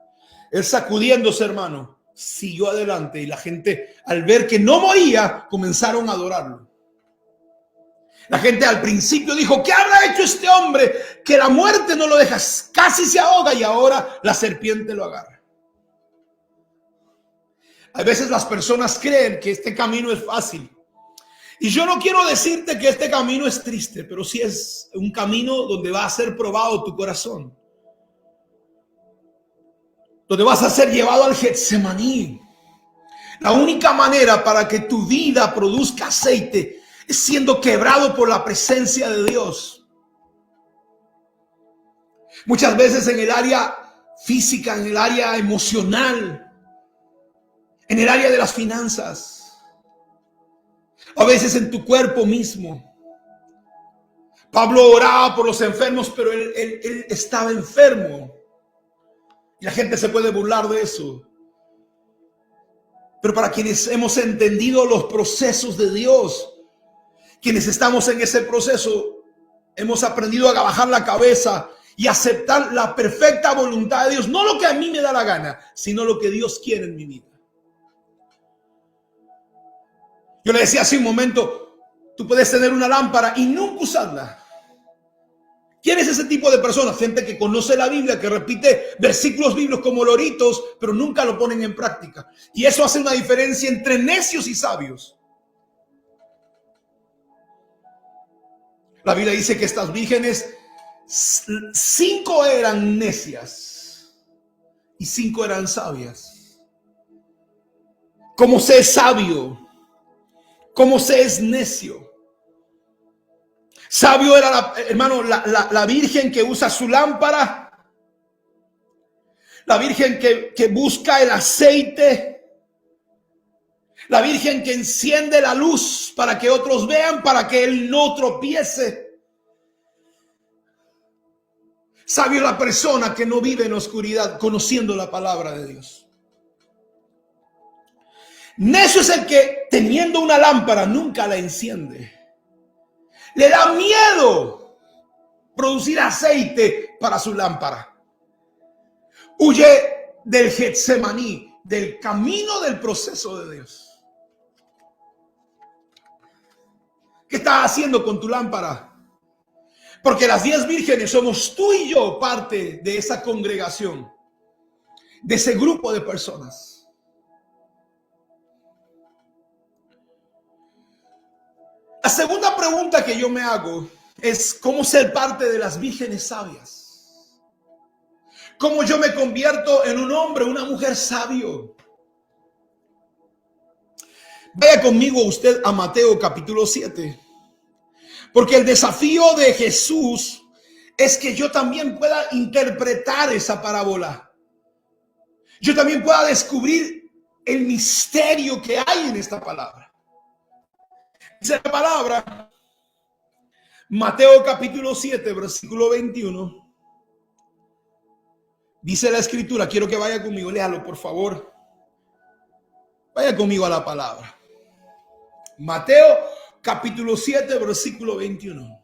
Él sacudiéndose, hermano, siguió adelante y la gente, al ver que no moría, comenzaron a adorarlo. La gente al principio dijo, ¿qué habrá hecho este hombre? Que la muerte no lo deja, casi se ahoga y ahora la serpiente lo agarra. A veces las personas creen que este camino es fácil. Y yo no quiero decirte que este camino es triste, pero sí es un camino donde va a ser probado tu corazón. Donde vas a ser llevado al Getsemaní. La única manera para que tu vida produzca aceite es siendo quebrado por la presencia de Dios. Muchas veces en el área física, en el área emocional, en el área de las finanzas, a veces en tu cuerpo mismo. Pablo oraba por los enfermos, pero él estaba enfermo. Y la gente se puede burlar de eso. Pero para quienes hemos entendido los procesos de Dios, quienes estamos en ese proceso, hemos aprendido a bajar la cabeza y aceptar la perfecta voluntad de Dios. No lo que a mí me da la gana, sino lo que Dios quiere en mi vida. Yo le decía hace un momento, tú puedes tener una lámpara y nunca usarla. ¿Quién es ese tipo de personas? Gente que conoce la Biblia, que repite versículos bíblicos como loritos, pero nunca lo ponen en práctica. Y eso hace una diferencia entre necios y sabios. La Biblia dice que estas vírgenes, 5 eran necias y 5 eran sabias. ¿Cómo se es sabio? ¿Cómo se es necio? Sabio era, la virgen que usa su lámpara, la virgen que busca el aceite, la virgen que enciende la luz para que otros vean, para que él no tropiece. Sabio es la persona que no vive en oscuridad, conociendo la palabra de Dios. Necio es el que, teniendo una lámpara, nunca la enciende. Le da miedo producir aceite para su lámpara. Huye del Getsemaní, del camino del proceso de Dios. ¿Qué estás haciendo con tu lámpara? Porque las 10 vírgenes somos tú y yo parte de esa congregación, de ese grupo de personas. La segunda pregunta que yo me hago es cómo ser parte de las vírgenes sabias. Cómo yo me convierto en un hombre, una mujer sabio. Vaya conmigo usted a Mateo capítulo 7. Porque el desafío de Jesús es que yo también pueda interpretar esa parábola. Yo también pueda descubrir el misterio que hay en esta palabra. Dice la palabra, Mateo capítulo 7, versículo 21. Dice la escritura, quiero que vaya conmigo, léalo por favor. Vaya conmigo a la palabra. Mateo capítulo 7, versículo 21.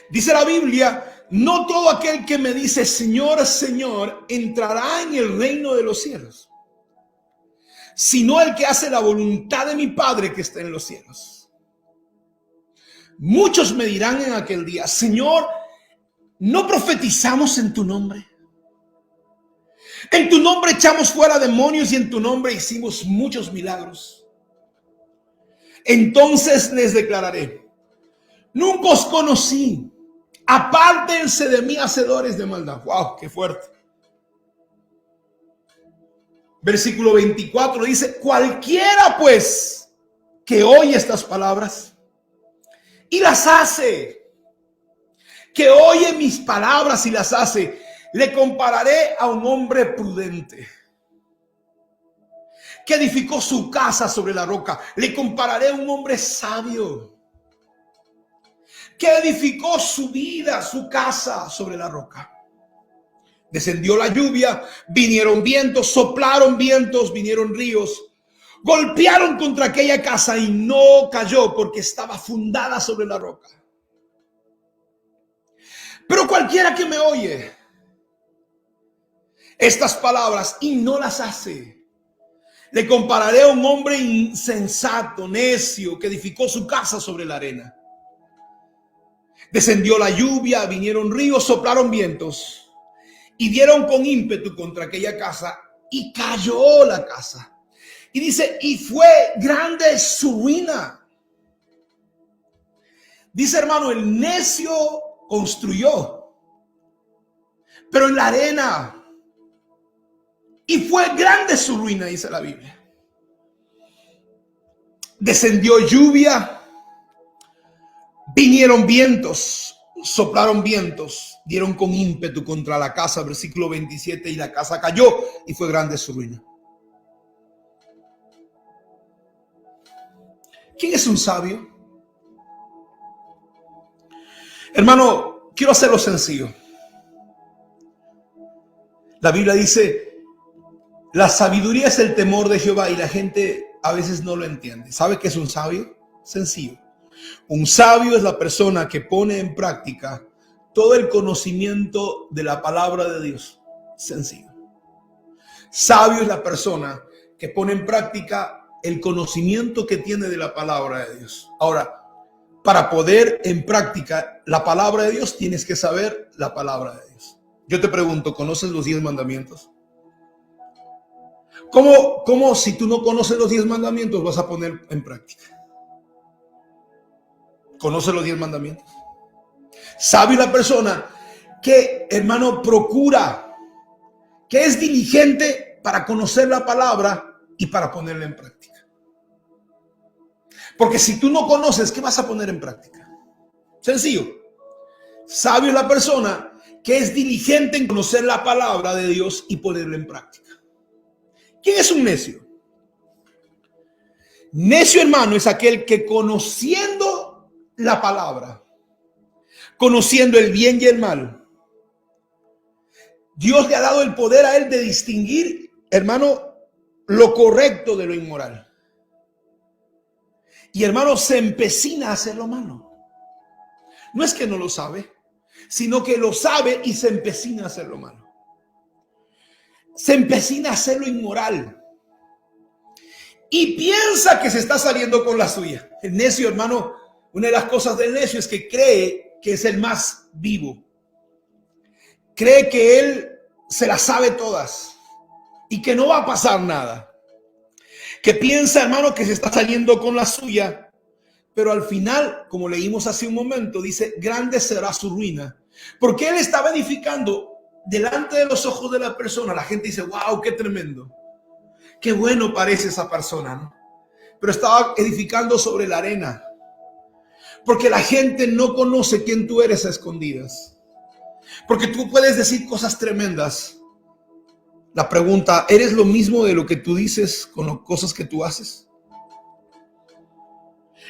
Dice la Biblia, no todo aquel que me dice Señor, Señor, entrará en el reino de los cielos, sino el que hace la voluntad de mi Padre que está en los cielos. Muchos me dirán en aquel día, Señor, ¿no profetizamos en tu nombre? En tu nombre echamos fuera demonios y en tu nombre hicimos muchos milagros. Entonces les declararé, nunca os conocí, apártense de mí, hacedores de maldad. Wow, qué fuerte. Versículo 24 dice, cualquiera pues que oye estas palabras y las hace, que oye mis palabras y las hace, le compararé a un hombre prudente que edificó su casa sobre la roca. Le compararé a un hombre sabio que edificó su vida, su casa sobre la roca. Descendió la lluvia, vinieron vientos, soplaron vientos, vinieron ríos, golpearon contra aquella casa y no cayó porque estaba fundada sobre la roca. Pero cualquiera que me oye estas palabras y no las hace, le compararé a un hombre insensato, necio, que edificó su casa sobre la arena. Descendió la lluvia, vinieron ríos, soplaron vientos y dieron con ímpetu contra aquella casa y cayó la casa. Y dice, y fue grande su ruina. Dice, hermano, el necio construyó, pero en la arena. Y fue grande su ruina, dice la Biblia. Descendió lluvia, vinieron vientos, soplaron vientos, dieron con ímpetu contra la casa, versículo 27, y la casa cayó y fue grande su ruina. ¿Quién es un sabio? Hermano, quiero hacerlo sencillo. La Biblia dice, la sabiduría es el temor de Jehová, y la gente a veces no lo entiende. ¿Sabe qué es un sabio? Sencillo. Un sabio es la persona que pone en práctica todo el conocimiento de la palabra de Dios. Sencillo. Sabio es la persona que pone en práctica el conocimiento que tiene de la palabra de Dios. Ahora, para poder en práctica la palabra de Dios, tienes que saber la palabra de Dios. Yo te pregunto, ¿conoces los 10 mandamientos? ¿Cómo si tú no conoces los 10 mandamientos vas a poner en práctica? ¿Conoces los 10 mandamientos? Sabio la persona que, hermano, procura, que es diligente para conocer la palabra y para ponerla en práctica. Porque si tú no conoces, ¿qué vas a poner en práctica? Sencillo. Sabio es la persona que es diligente en conocer la palabra de Dios y ponerla en práctica. ¿Quién es un necio? Necio, hermano, es aquel que conociendo la palabra, conociendo el bien y el mal, Dios le ha dado el poder a él de distinguir, hermano, lo correcto de lo inmoral. Y, hermano, se empecina a hacer lo malo. No es que no lo sabe, sino que lo sabe y se empecina a hacer lo malo. se empecina a hacer lo inmoral y piensa que se está saliendo con la suya. El necio, hermano, una de las cosas del necio es que cree que es el más vivo. Cree que él se las sabe todas y que no va a pasar nada. Que piensa, hermano, que se está saliendo con la suya, pero al final, como leímos hace un momento, dice, grande será su ruina. Porque él estaba edificando delante de los ojos de la persona. La gente dice, wow, qué tremendo. Qué bueno parece esa persona, ¿no? Pero estaba edificando sobre la arena. Porque la gente no conoce quién tú eres a escondidas. Porque tú puedes decir cosas tremendas. La pregunta, ¿eres lo mismo de lo que tú dices con las cosas que tú haces?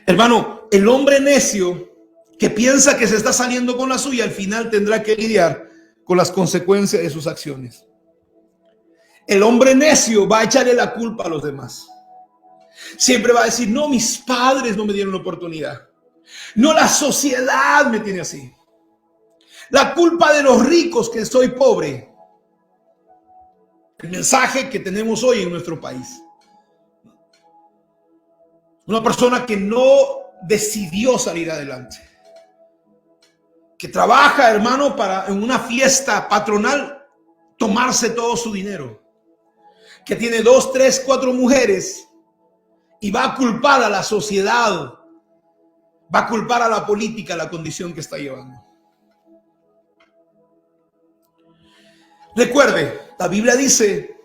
Hermano, el hombre necio que piensa que se está saliendo con la suya, al final tendrá que lidiar con las consecuencias de sus acciones. El hombre necio va a echarle la culpa a los demás. Siempre va a decir, no, mis padres no me dieron la oportunidad. No, la sociedad me tiene así. La culpa de los ricos que soy pobre. El mensaje que tenemos hoy en nuestro país. Una persona que no decidió salir adelante. Que trabaja, hermano, para en una fiesta patronal tomarse todo su dinero. Que tiene 2, 3, 4 mujeres y va a culpar a la sociedad. Va a culpar a la política la condición que está llevando. Recuerde, la Biblia dice,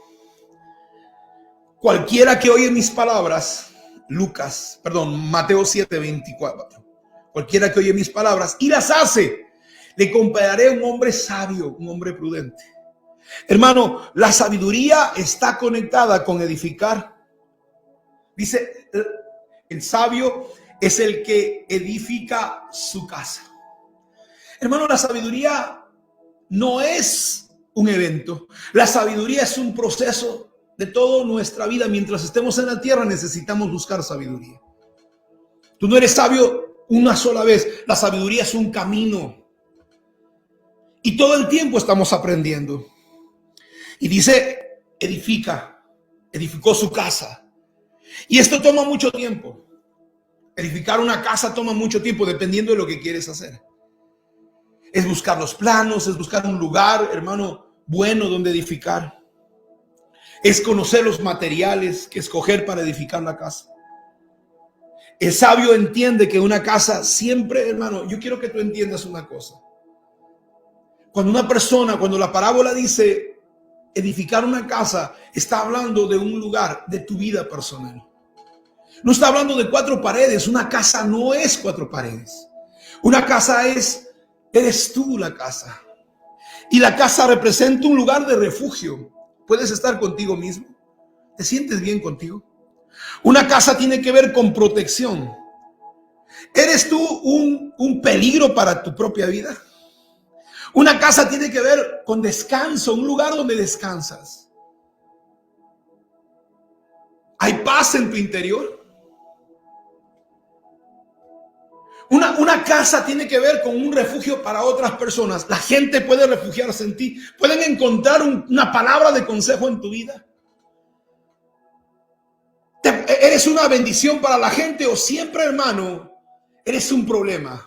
cualquiera que oye mis palabras, Mateo 7:24, cualquiera que oye mis palabras y las hace, le compararé a un hombre sabio, un hombre prudente. Hermano, la sabiduría está conectada con edificar. Dice, el sabio es el que edifica su casa. Hermano, la sabiduría no es un evento. La sabiduría es un proceso de toda nuestra vida. Mientras estemos en la tierra necesitamos buscar sabiduría. Tú no eres sabio una sola vez. La sabiduría es un camino. Y todo el tiempo estamos aprendiendo. Y dice, edificó su casa. Y esto toma mucho tiempo. Edificar una casa toma mucho tiempo dependiendo de lo que quieres hacer. Es buscar los planos, es buscar un lugar, hermano, bueno donde edificar. Es conocer los materiales que escoger para edificar la casa. El sabio entiende que una casa siempre, hermano, yo quiero que tú entiendas una cosa. Cuando la parábola dice edificar una casa, está hablando de un lugar de tu vida personal. No está hablando de 4 paredes. Una casa no es 4 paredes. Una casa eres tú la casa. Y la casa representa un lugar de refugio. Puedes estar contigo mismo. ¿Te sientes bien contigo? Una casa tiene que ver con protección. ¿Eres tú un peligro para tu propia vida? Una casa tiene que ver con descanso, un lugar donde descansas. ¿Hay paz en tu interior? Una casa tiene que ver con un refugio para otras personas. La gente puede refugiarse en ti. Pueden encontrar una palabra de consejo en tu vida. ¿Eres una bendición para la gente o siempre, hermano, eres un problema?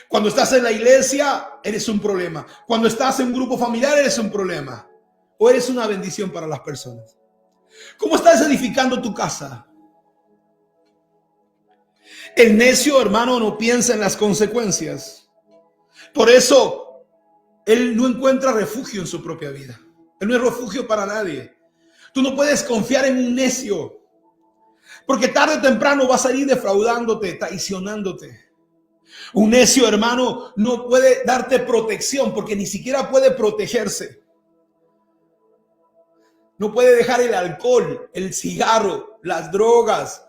Cuando estás en la iglesia, eres un problema. Cuando estás en un grupo familiar, eres un problema. ¿O eres una bendición para las personas? ¿Cómo estás edificando tu casa? El necio, hermano, no piensa en las consecuencias. Por eso, él no encuentra refugio en su propia vida. Él no es refugio para nadie. Tú no puedes confiar en un necio. Porque tarde o temprano va a salir defraudándote, traicionándote. Un necio, hermano, no puede darte protección porque ni siquiera puede protegerse. No puede dejar el alcohol, el cigarro, las drogas,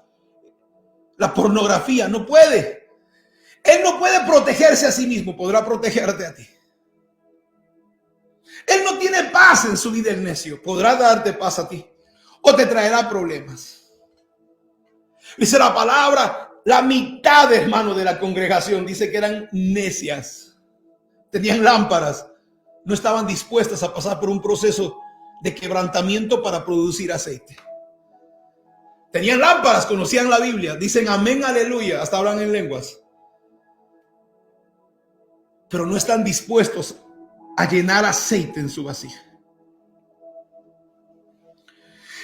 la pornografía. No puede. Él no puede protegerse a sí mismo. Podrá protegerte a ti. Él no tiene paz en su vida, el necio. Podrá darte paz a ti o te traerá problemas. Dice la palabra, la mitad, hermano, de la congregación dice que eran necias. Tenían lámparas. No estaban dispuestas a pasar por un proceso de quebrantamiento para producir aceite. Tenían lámparas, conocían la Biblia, dicen amén, aleluya, hasta hablan en lenguas. Pero no están dispuestos a llenar aceite en su vasija.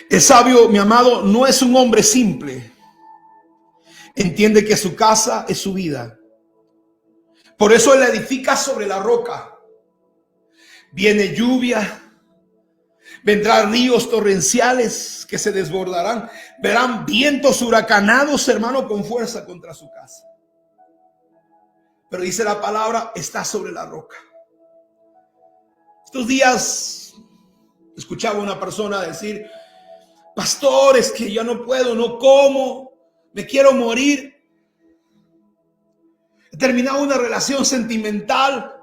El sabio, mi amado, no es un hombre simple. Entiende que su casa es su vida. Por eso él edifica sobre la roca. Viene lluvia, vendrán ríos torrenciales que se desbordarán, verán vientos huracanados, hermano, con fuerza contra su casa. Pero dice la palabra, está sobre la roca. Estos días escuchaba a una persona decir: pastor, es que yo no puedo, no como, me quiero morir. He terminado una relación sentimental,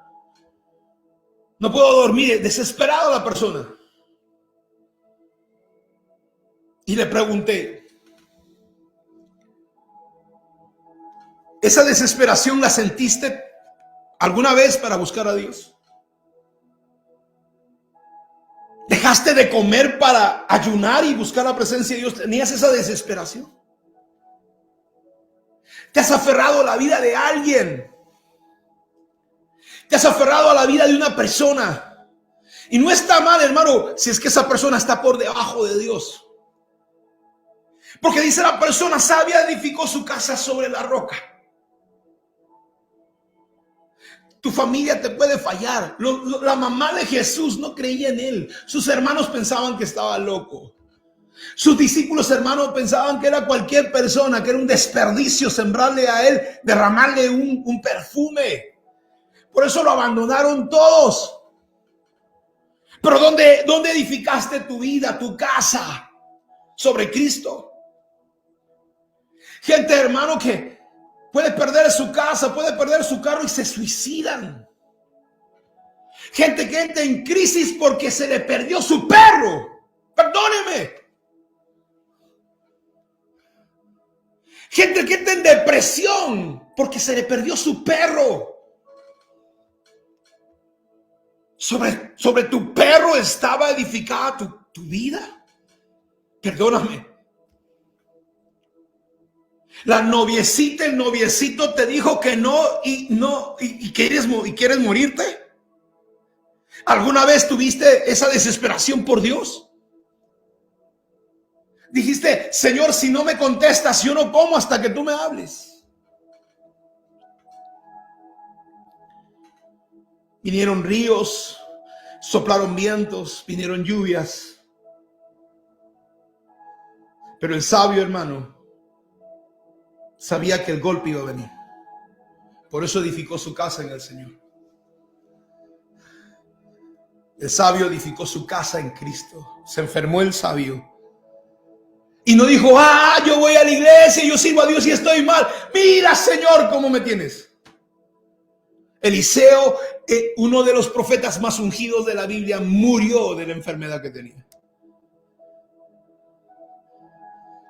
no puedo dormir, desesperado la persona. Y le pregunté, ¿esa desesperación la sentiste alguna vez para buscar a Dios? ¿Dejaste de comer para ayunar y buscar la presencia de Dios? ¿Tenías esa desesperación? ¿Te has aferrado a la vida de alguien? ¿Te has aferrado a la vida de una persona? Y no está mal, hermano, si es que esa persona está por debajo de Dios. Porque dice la persona sabia edificó su casa sobre la roca. Tu familia te puede fallar. La mamá de Jesús no creía en él. Sus hermanos pensaban que estaba loco. Sus discípulos, hermanos, pensaban que era cualquier persona, que era un desperdicio sembrarle a él, derramarle un perfume. Por eso lo abandonaron todos. Pero ¿dónde edificaste tu vida, tu casa? Sobre Cristo. Gente, hermano, que puede perder su casa, puede perder su carro y se suicidan. Gente que entra en crisis porque se le perdió su perro. Perdóneme. Gente que entra en depresión porque se le perdió su perro. Sobre tu perro estaba edificada tu vida. Perdóname. La noviecita, el noviecito te dijo que no y quieres morirte. ¿Alguna vez tuviste esa desesperación por Dios? Dijiste: Señor, si no me contestas, yo no como hasta que tú me hables. Vinieron ríos, soplaron vientos, vinieron lluvias. Pero el sabio, hermano, sabía que el golpe iba a venir. Por eso edificó su casa en el Señor. El sabio edificó su casa en Cristo. Se enfermó el sabio. Y no dijo: yo voy a la iglesia, yo sirvo a Dios y estoy mal. Mira, Señor, cómo me tienes. Eliseo, uno de los profetas más ungidos de la Biblia, murió de la enfermedad que tenía.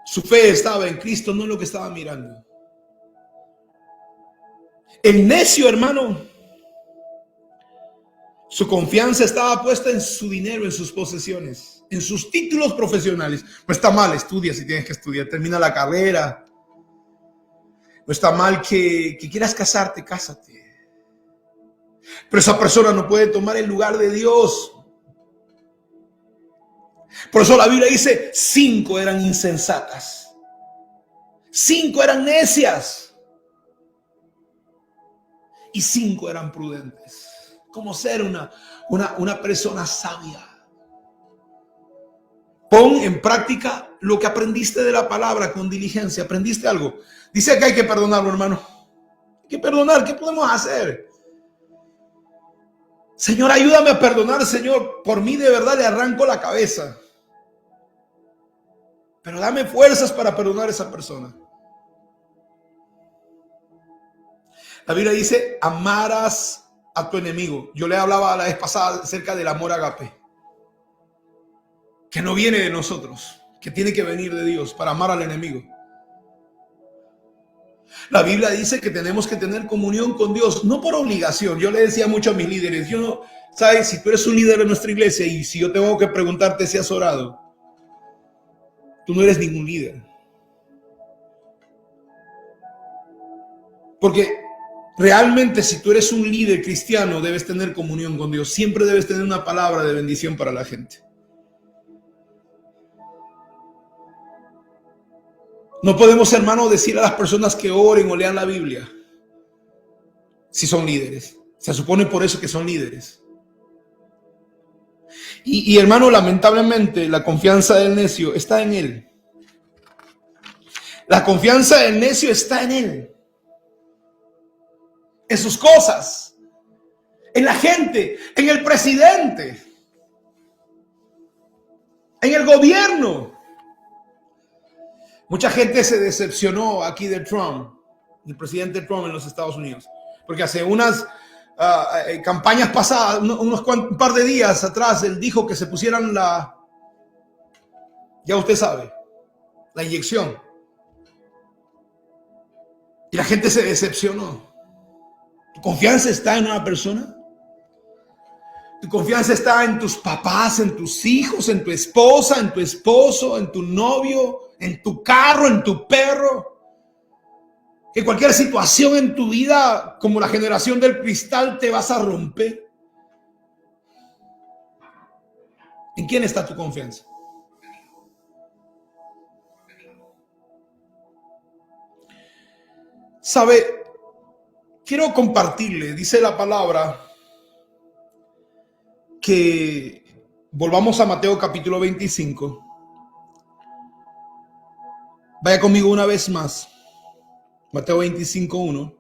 Su fe estaba en Cristo, no en lo que estaba mirando. El necio, hermano, su confianza estaba puesta en su dinero, en sus posesiones, en sus títulos profesionales. No está mal, estudia si tienes que estudiar, termina la carrera. No está mal que quieras casarte, cásate. Pero esa persona no puede tomar el lugar de Dios. Por eso la Biblia dice: 5 eran insensatas, 5 eran necias y 5 eran prudentes. ¿Cómo ser una persona sabia? Pon en práctica lo que aprendiste de la palabra con diligencia. ¿Aprendiste algo? Dice que hay que perdonarlo, hermano. Hay que perdonar. ¿Qué podemos hacer? Señor, ayúdame a perdonar, Señor. Por mí de verdad le arranco la cabeza. Pero dame fuerzas para perdonar a esa persona. La Biblia dice: amarás a tu enemigo. Yo le hablaba la vez pasada acerca del amor agape, que no viene de nosotros, que tiene que venir de Dios para amar al enemigo. La Biblia dice que tenemos que tener comunión con Dios, no por obligación. Yo le decía mucho a mis líderes: ¿Sabes? Si tú eres un líder de nuestra iglesia y si yo tengo que preguntarte si has orado, tú no eres ningún líder. Porque realmente si tú eres un líder cristiano, debes tener comunión con Dios. Siempre debes tener una palabra de bendición para la gente. No podemos, hermano, decir a las personas que oren o lean la Biblia si son líderes. Se supone por eso que son líderes. Y hermano, lamentablemente, la confianza del necio está en él. La confianza del necio está en él. En sus cosas. En la gente. En el presidente. En el gobierno. Mucha gente se decepcionó aquí de Trump, del presidente Trump en los Estados Unidos. Porque hace unas campañas pasadas, un par de días atrás, él dijo que se pusieran ya usted sabe, la inyección. Y la gente se decepcionó. ¿Tu confianza está en una persona? ¿Tu confianza está en tus papás, en tus hijos, en tu esposa, en tu esposo, en tu novio, en tu carro, en tu perro? Que cualquier situación en tu vida, como la generación del cristal, te vas a romper. ¿En quién está tu confianza? ¿Sabe? Quiero compartirle, dice la palabra, que volvamos a Mateo capítulo 25. Vaya conmigo una vez más. Mateo 25:1.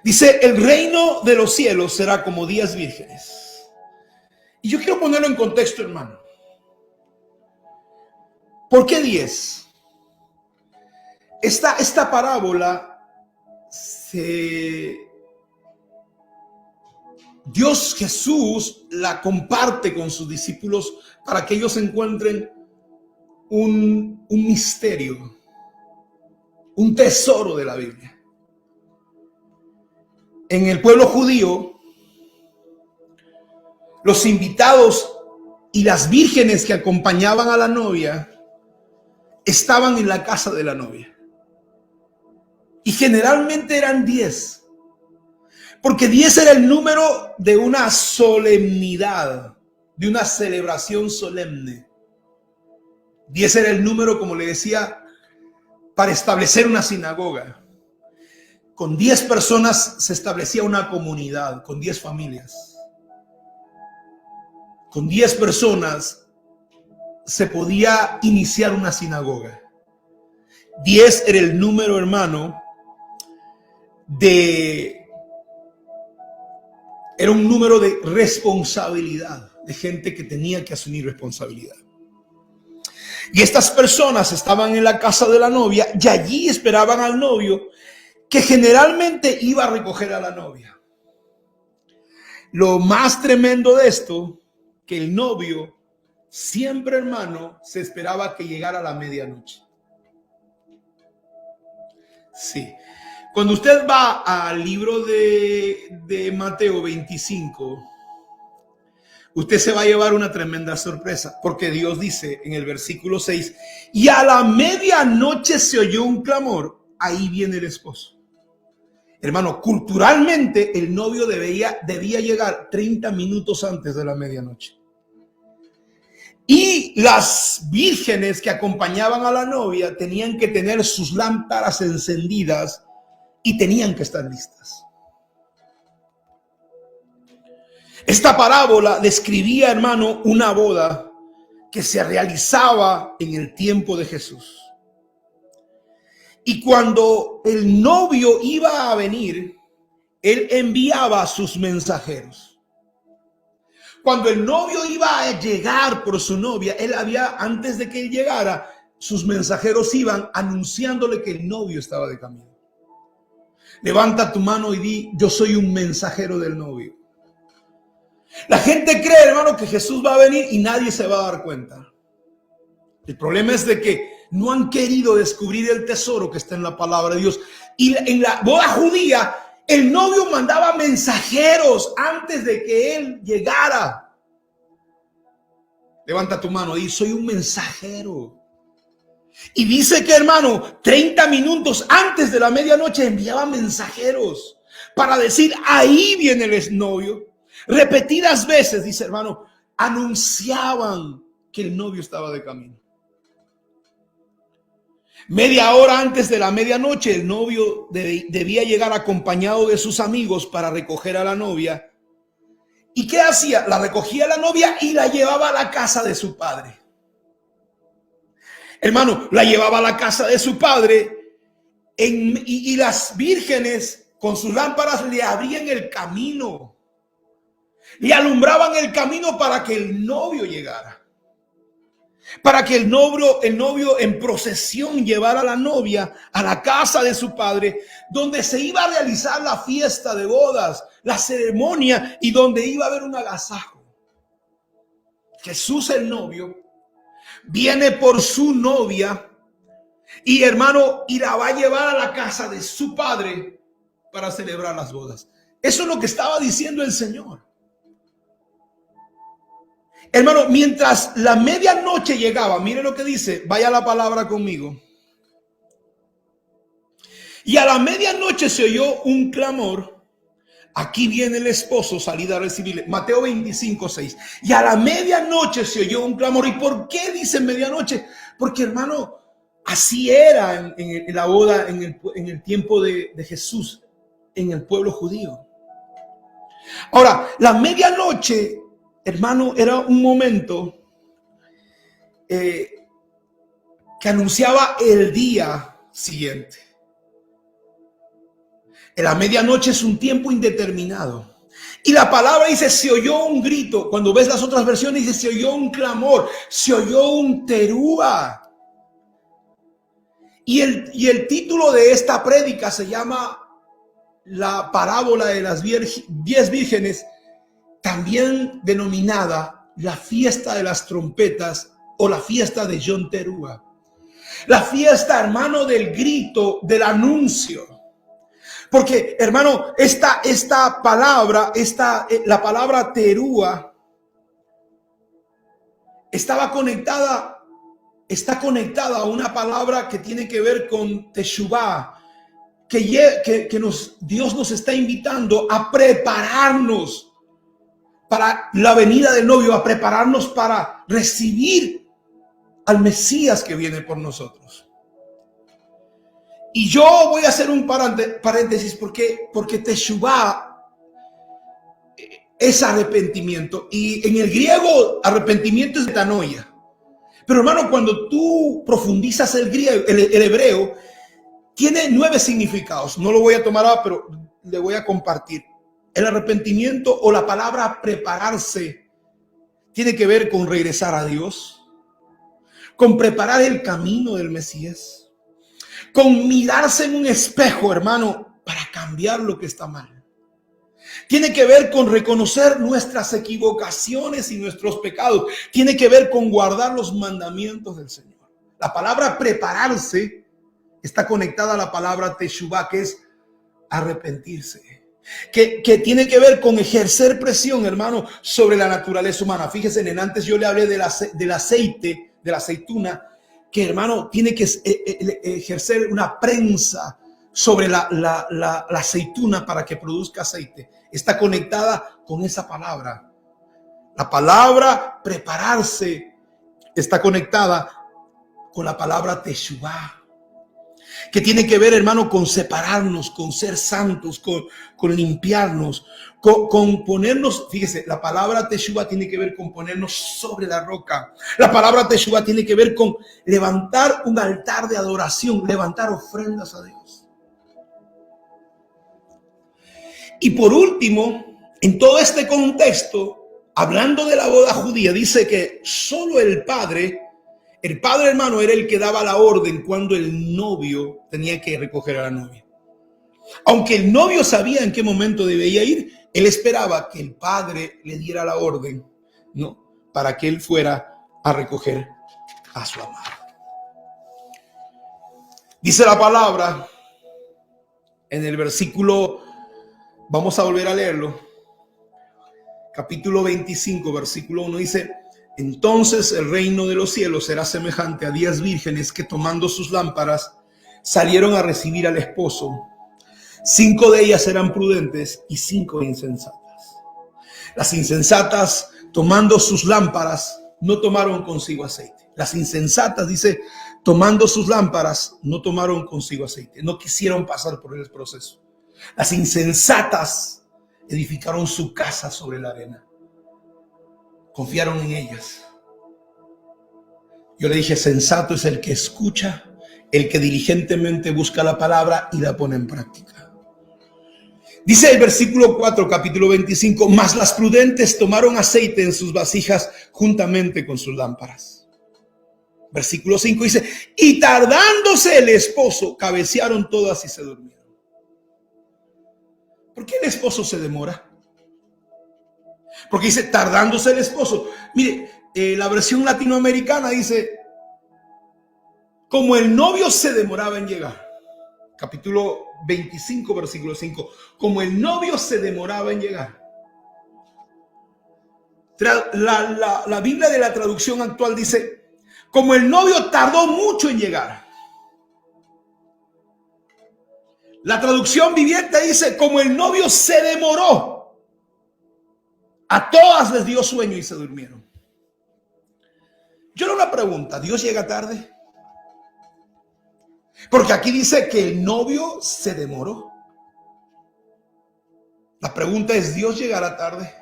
Dice, el reino de los cielos será como 10 vírgenes. Y yo quiero ponerlo en contexto, hermano. ¿Por qué 10? Esta parábola Dios Jesús la comparte con sus discípulos para que ellos encuentren un misterio, un tesoro de la Biblia. En el pueblo judío, los invitados y las vírgenes que acompañaban a la novia estaban en la casa de la novia. Y generalmente eran 10. Porque 10 era el número de una solemnidad, de una celebración solemne. 10 era el número, como le decía, para establecer una sinagoga. Con 10 personas se establecía una comunidad, con 10 familias. Con 10 personas se podía iniciar una sinagoga. 10 era el número, hermano, era un número de responsabilidad, de gente que tenía que asumir responsabilidad. Y estas personas estaban en la casa de la novia y allí esperaban al novio, que generalmente iba a recoger a la novia. Lo más tremendo de esto, que el novio siempre, hermano, se esperaba que llegara a la medianoche. Sí. Cuando usted va al libro de Mateo 25, usted se va a llevar una tremenda sorpresa, porque Dios dice en el versículo 6, y a la medianoche se oyó un clamor, ahí viene el esposo. Hermano, culturalmente el novio debía llegar 30 minutos antes de la medianoche. Y las vírgenes que acompañaban a la novia tenían que tener sus lámparas encendidas y tenían que estar listas. Esta parábola describía, hermano, una boda que se realizaba en el tiempo de Jesús. Y cuando el novio iba a venir, él enviaba a sus mensajeros. Cuando el novio iba a llegar por su novia, antes de que él llegara, sus mensajeros iban anunciándole que el novio estaba de camino. Levanta tu mano y di, yo soy un mensajero del novio. La gente cree, hermano, que Jesús va a venir y nadie se va a dar cuenta. El problema es de que no han querido descubrir el tesoro que está en la palabra de Dios. Y en la boda judía, El novio mandaba mensajeros antes de que él llegara. Levanta tu mano y soy un mensajero. Y dice que, hermano, 30 minutos antes de la medianoche enviaba mensajeros para decir, ahí viene el exnovio. Repetidas veces, dice, hermano, anunciaban que el novio estaba de camino. Media hora antes de la medianoche, el novio debía llegar acompañado de sus amigos para recoger a la novia. ¿Y qué hacía? La recogía la novia y la llevaba a la casa de su padre. Hermano, la llevaba a la casa de su padre y las vírgenes con sus lámparas le abrían el camino. Le alumbraban el camino para que el novio llegara. Para que el novio en procesión llevara a la novia a la casa de su padre, donde se iba a realizar la fiesta de bodas, la ceremonia y donde iba a haber un agasajo. Jesús, el novio, viene por su novia y, hermano, y la va a llevar a la casa de su padre para celebrar las bodas. Eso es lo que estaba diciendo el Señor. Hermano, mientras la medianoche llegaba, mire lo que dice, vaya la palabra conmigo. Y a la medianoche se oyó un clamor. Aquí viene el esposo, salida a recibirle. Mateo 25:6. Y a la medianoche se oyó un clamor. ¿Y por qué dice medianoche? Porque, hermano, así era en la boda, en el tiempo de Jesús, en el pueblo judío. Ahora, la medianoche, hermano, era un momento que anunciaba el día siguiente. En la medianoche es un tiempo indeterminado. Y la palabra dice, se oyó un grito. Cuando ves las otras versiones dice, se oyó un clamor, se oyó un terúa. Y el título de esta prédica se llama la parábola de las 10 vírgenes, también denominada la fiesta de las trompetas o la fiesta de Yom Teruah. La fiesta, hermano, del grito, del anuncio. Porque, hermano, esta palabra, la palabra Teruah, está conectada a una palabra que tiene que ver con Teshuvah, que Dios nos está invitando a prepararnos para la venida del novio, a prepararnos para recibir al Mesías que viene por nosotros. Y yo voy a hacer un paréntesis porque Teshuvah es arrepentimiento. Y en el griego arrepentimiento es metanoia. Pero, hermano, cuando tú profundizas el hebreo, tiene 9 significados. No lo voy a tomar ahora, pero le voy a compartir. El arrepentimiento o la palabra prepararse tiene que ver con regresar a Dios, con preparar el camino del Mesías, con mirarse en un espejo, hermano, para cambiar lo que está mal. Tiene que ver con reconocer nuestras equivocaciones y nuestros pecados. Tiene que ver con guardar los mandamientos del Señor. La palabra prepararse está conectada a la palabra Teshuvah, que es arrepentirse. Que tiene que ver con ejercer presión, hermano, sobre la naturaleza humana. Fíjese, antes yo le hablé del aceite, de la aceituna, que, hermano, tiene que ejercer una prensa sobre la aceituna para que produzca aceite. Está conectada con esa palabra. La palabra prepararse está conectada con la palabra Teshuvah, que tiene que ver, hermano, con separarnos, con ser santos, con limpiarnos, con ponernos. Fíjese, la palabra Teshuvah tiene que ver con ponernos sobre la roca. La palabra Teshuvah tiene que ver con levantar un altar de adoración, levantar ofrendas a Dios. Y por último, en todo este contexto, hablando de la boda judía, dice que solo el padre, hermano, era el que daba la orden cuando el novio tenía que recoger a la novia. Aunque el novio sabía en qué momento debía ir, él esperaba que el padre le diera la orden, ¿no?, para que él fuera a recoger a su amada. Dice la palabra en el versículo Vamos a volver a leerlo. Capítulo 25, versículo 1 dice: entonces el reino de los cielos será semejante a 10 vírgenes que, tomando sus lámparas, salieron a recibir al esposo. 5 de ellas eran prudentes y 5 insensatas. Las insensatas, tomando sus lámparas, no tomaron consigo aceite. Las insensatas, dice, tomando sus lámparas, no tomaron consigo aceite. No quisieron pasar por el proceso. Las insensatas edificaron su casa sobre la arena. Confiaron en ellas. Yo le dije, sensato es el que escucha, el que diligentemente busca la palabra y la pone en práctica. Dice el versículo 4, capítulo 25, mas las prudentes tomaron aceite en sus vasijas juntamente con sus lámparas. Versículo 5 dice, y tardándose el esposo, cabecearon todas y se durmieron. ¿Por qué el esposo se demora? Porque dice, tardándose el esposo. Mire, la versión latinoamericana dice, como el novio se demoraba en llegar. Capítulo 25, versículo 5. Como el novio se demoraba en llegar. La Biblia de la traducción actual dice, como el novio tardó mucho en llegar. La traducción viviente dice, como el novio se demoró, a todas les dio sueño y se durmieron. Yo le hago una pregunta, ¿Dios llega tarde? Porque aquí dice que el novio se demoró. La pregunta es, ¿Dios llegará tarde?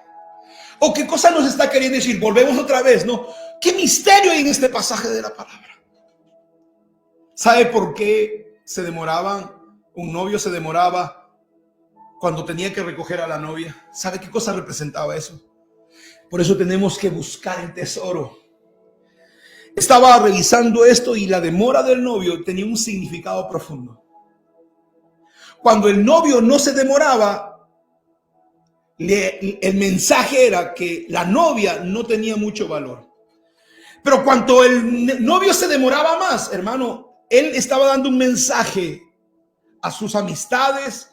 ¿O qué cosa nos está queriendo decir? Volvemos otra vez, ¿no? ¿Qué misterio hay en este pasaje de la palabra? ¿Sabe por qué se demoraban? Un novio se demoraba cuando tenía que recoger a la novia. ¿Sabe qué cosa representaba eso? Por eso tenemos que buscar el tesoro. Estaba revisando esto y la demora del novio tenía un significado profundo. Cuando el novio no se demoraba, el mensaje era que la novia no tenía mucho valor. Pero cuando el novio se demoraba más, hermano, él estaba dando un mensaje a sus amistades,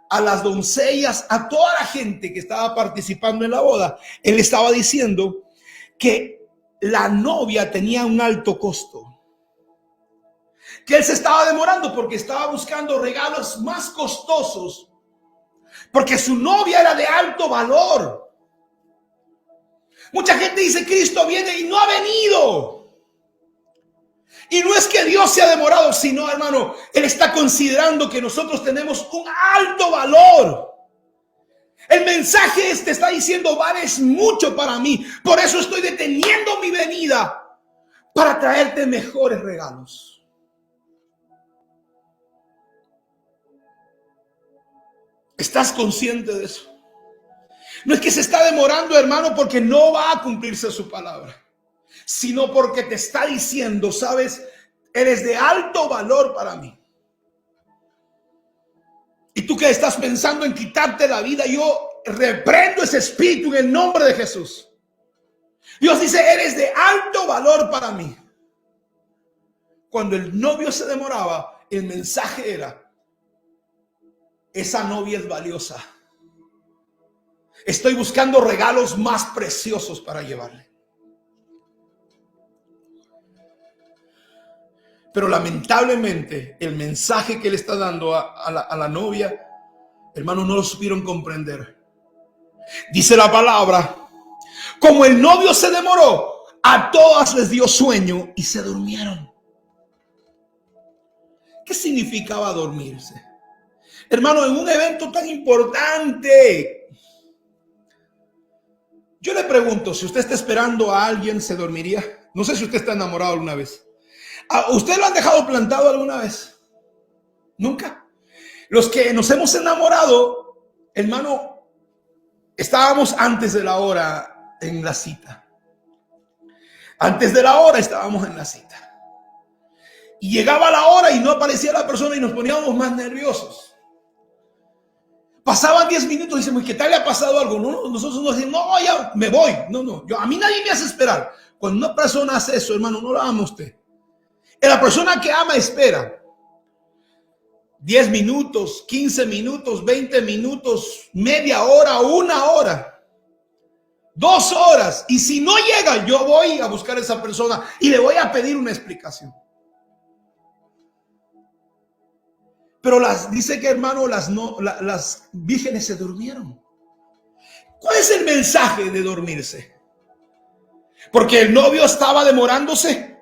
a las doncellas, a toda la gente que estaba participando en la boda. Él estaba diciendo que la novia tenía un alto costo, que él se estaba demorando porque estaba buscando regalos más costosos, porque su novia era de alto valor. Mucha gente dice, Cristo viene y no ha venido. Y no es que Dios se ha demorado, sino, hermano, Él está considerando que nosotros tenemos un alto valor. El mensaje está diciendo, vales mucho para mí. Por eso estoy deteniendo mi venida para traerte mejores regalos. ¿Estás consciente de eso? No es que se está demorando, hermano, porque no va a cumplirse su palabra, sino porque te está diciendo, sabes, eres de alto valor para mí. Y tú que estás pensando en quitarte la vida, yo reprendo ese espíritu en el nombre de Jesús. Dios dice, eres de alto valor para mí. Cuando el novio se demoraba, el mensaje era, esa novia es valiosa. Estoy buscando regalos más preciosos para llevarle. Pero lamentablemente el mensaje que le está dando a la novia, hermano, no lo supieron comprender. Dice la palabra, como el novio se demoró, a todas les dio sueño y se durmieron. ¿Qué significaba dormirse? Hermano, en un evento tan importante, yo le pregunto, si usted está esperando a alguien, ¿se dormiría? No sé si usted está enamorado alguna vez. ¿Usted lo han dejado plantado alguna vez? Nunca. Los que nos hemos enamorado, hermano, estábamos antes de la hora en la cita. Antes de la hora estábamos en la cita. Y llegaba la hora y no aparecía la persona y nos poníamos más nerviosos. Pasaban 10 minutos y decimos, ¿qué tal le ha pasado algo? No, nosotros nos decimos, no, ya me voy. No, a mí nadie me hace esperar. Cuando una persona hace eso, hermano, no lo ama usted. La persona que ama espera. 10 minutos, 15 minutos, 20 minutos, media hora, 1 hora, 2 horas. Y si no llega, yo voy a buscar a esa persona y le voy a pedir una explicación. Pero dice que, hermano, las vírgenes se durmieron. ¿Cuál es el mensaje de dormirse? Porque el novio estaba demorándose.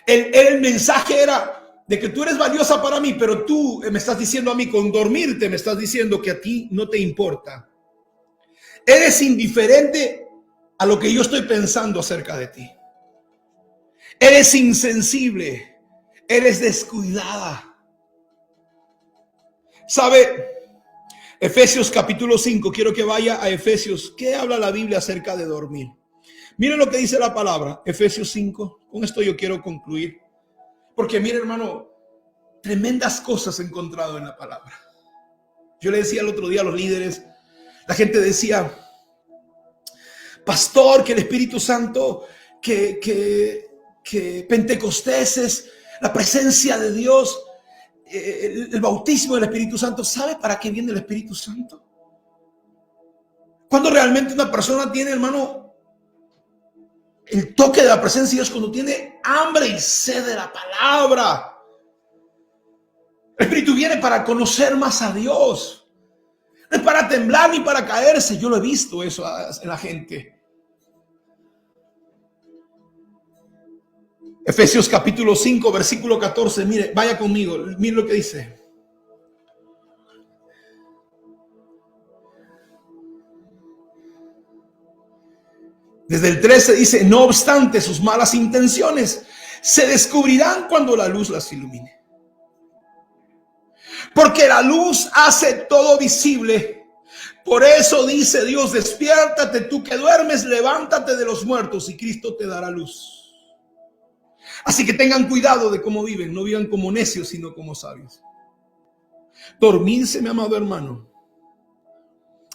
El mensaje era de que tú eres valiosa para mí, pero tú me estás diciendo a mí, con dormirte me estás diciendo que a ti no te importa. Eres indiferente a lo que yo estoy pensando acerca de ti. Eres insensible, eres descuidada. ¿Sabe? Efesios capítulo 5, quiero que vaya a Efesios. ¿Qué habla la Biblia acerca de dormir? Miren lo que dice la palabra, Efesios 5. Con esto yo quiero concluir. Porque mire, hermano, tremendas cosas he encontrado en la palabra. Yo le decía el otro día a los líderes, la gente decía, pastor, que el Espíritu Santo, que Pentecostés es la presencia de Dios, el bautismo del Espíritu Santo. ¿Sabe para qué viene el Espíritu Santo? Cuando realmente una persona tiene, hermano, el toque de la presencia de Dios, cuando tiene hambre y sed de la palabra. El Espíritu viene para conocer más a Dios. No es para temblar ni para caerse. Yo lo he visto eso en la gente. Efesios capítulo 5, versículo 14. Mire, vaya conmigo. Mire lo que dice. Desde el 13 dice, no obstante sus malas intenciones se descubrirán cuando la luz las ilumine. Porque la luz hace todo visible. Por eso dice Dios, despiértate tú que duermes, levántate de los muertos y Cristo te dará luz. Así que tengan cuidado de cómo viven, no vivan como necios, sino como sabios. Dormirse, mi amado hermano,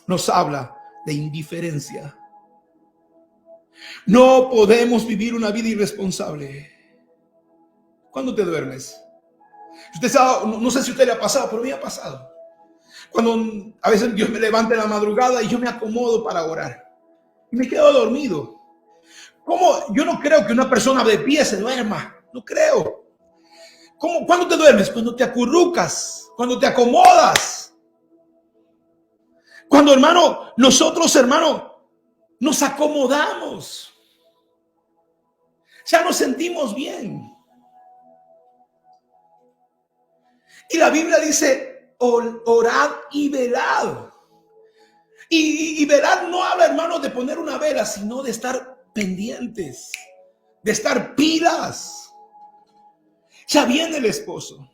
nos habla de indiferencia. No podemos vivir una vida irresponsable. ¿Cuándo te duermes? Usted sabe, no sé si a usted le ha pasado, pero a mí me ha pasado. Cuando a veces Dios me levanta en la madrugada y yo me acomodo para orar y me quedo dormido. ¿Cómo? Yo no creo que una persona de pie se duerma. No creo. ¿Cómo? ¿Cuándo te duermes? Cuando te acurrucas, cuando te acomodas. Cuando, hermano, nosotros, hermano, nos acomodamos. Ya nos sentimos bien. Y la Biblia dice, orad y velad. Y velad no habla, hermano, de poner una vela, sino de estar pendientes, de estar pilas. Ya viene el esposo.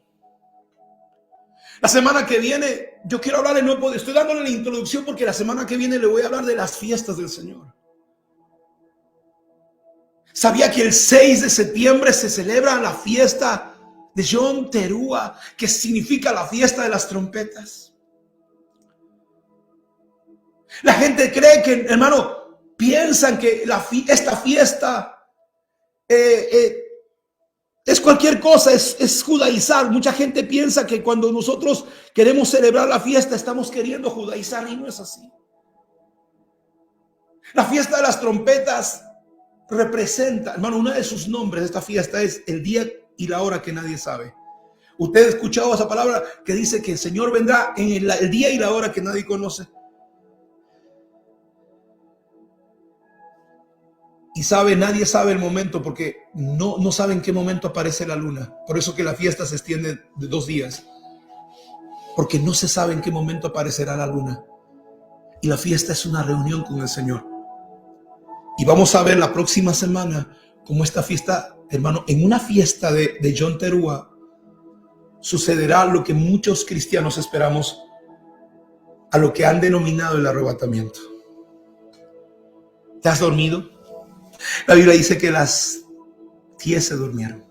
La semana que viene, yo quiero hablarle, estoy dándole la introducción porque la semana que viene le voy a hablar de las fiestas del Señor. ¿Sabía que el 6 de septiembre se celebra la fiesta de Yom Teruah, que significa la fiesta de las trompetas? La gente cree que, hermano, piensan que esta fiesta es cualquier cosa, es judaizar. Mucha gente piensa que cuando nosotros queremos celebrar la fiesta estamos queriendo judaizar, y no es así. La fiesta de las trompetas representa, hermano, uno de sus nombres de esta fiesta es el día y la hora que nadie sabe. Usted ha escuchado esa palabra que dice que el Señor vendrá en el día y la hora que nadie conoce. Y nadie sabe el momento, porque no sabe en qué momento aparece la luna. Por eso que la fiesta se extiende de 2 días. Porque no se sabe en qué momento aparecerá la luna. Y la fiesta es una reunión con el Señor. Y vamos a ver la próxima semana cómo esta fiesta, hermano, en una fiesta de Yom Teruah, sucederá lo que muchos cristianos esperamos, a lo que han denominado el arrebatamiento. ¿Te has dormido? La Biblia dice que las 10 se durmieron.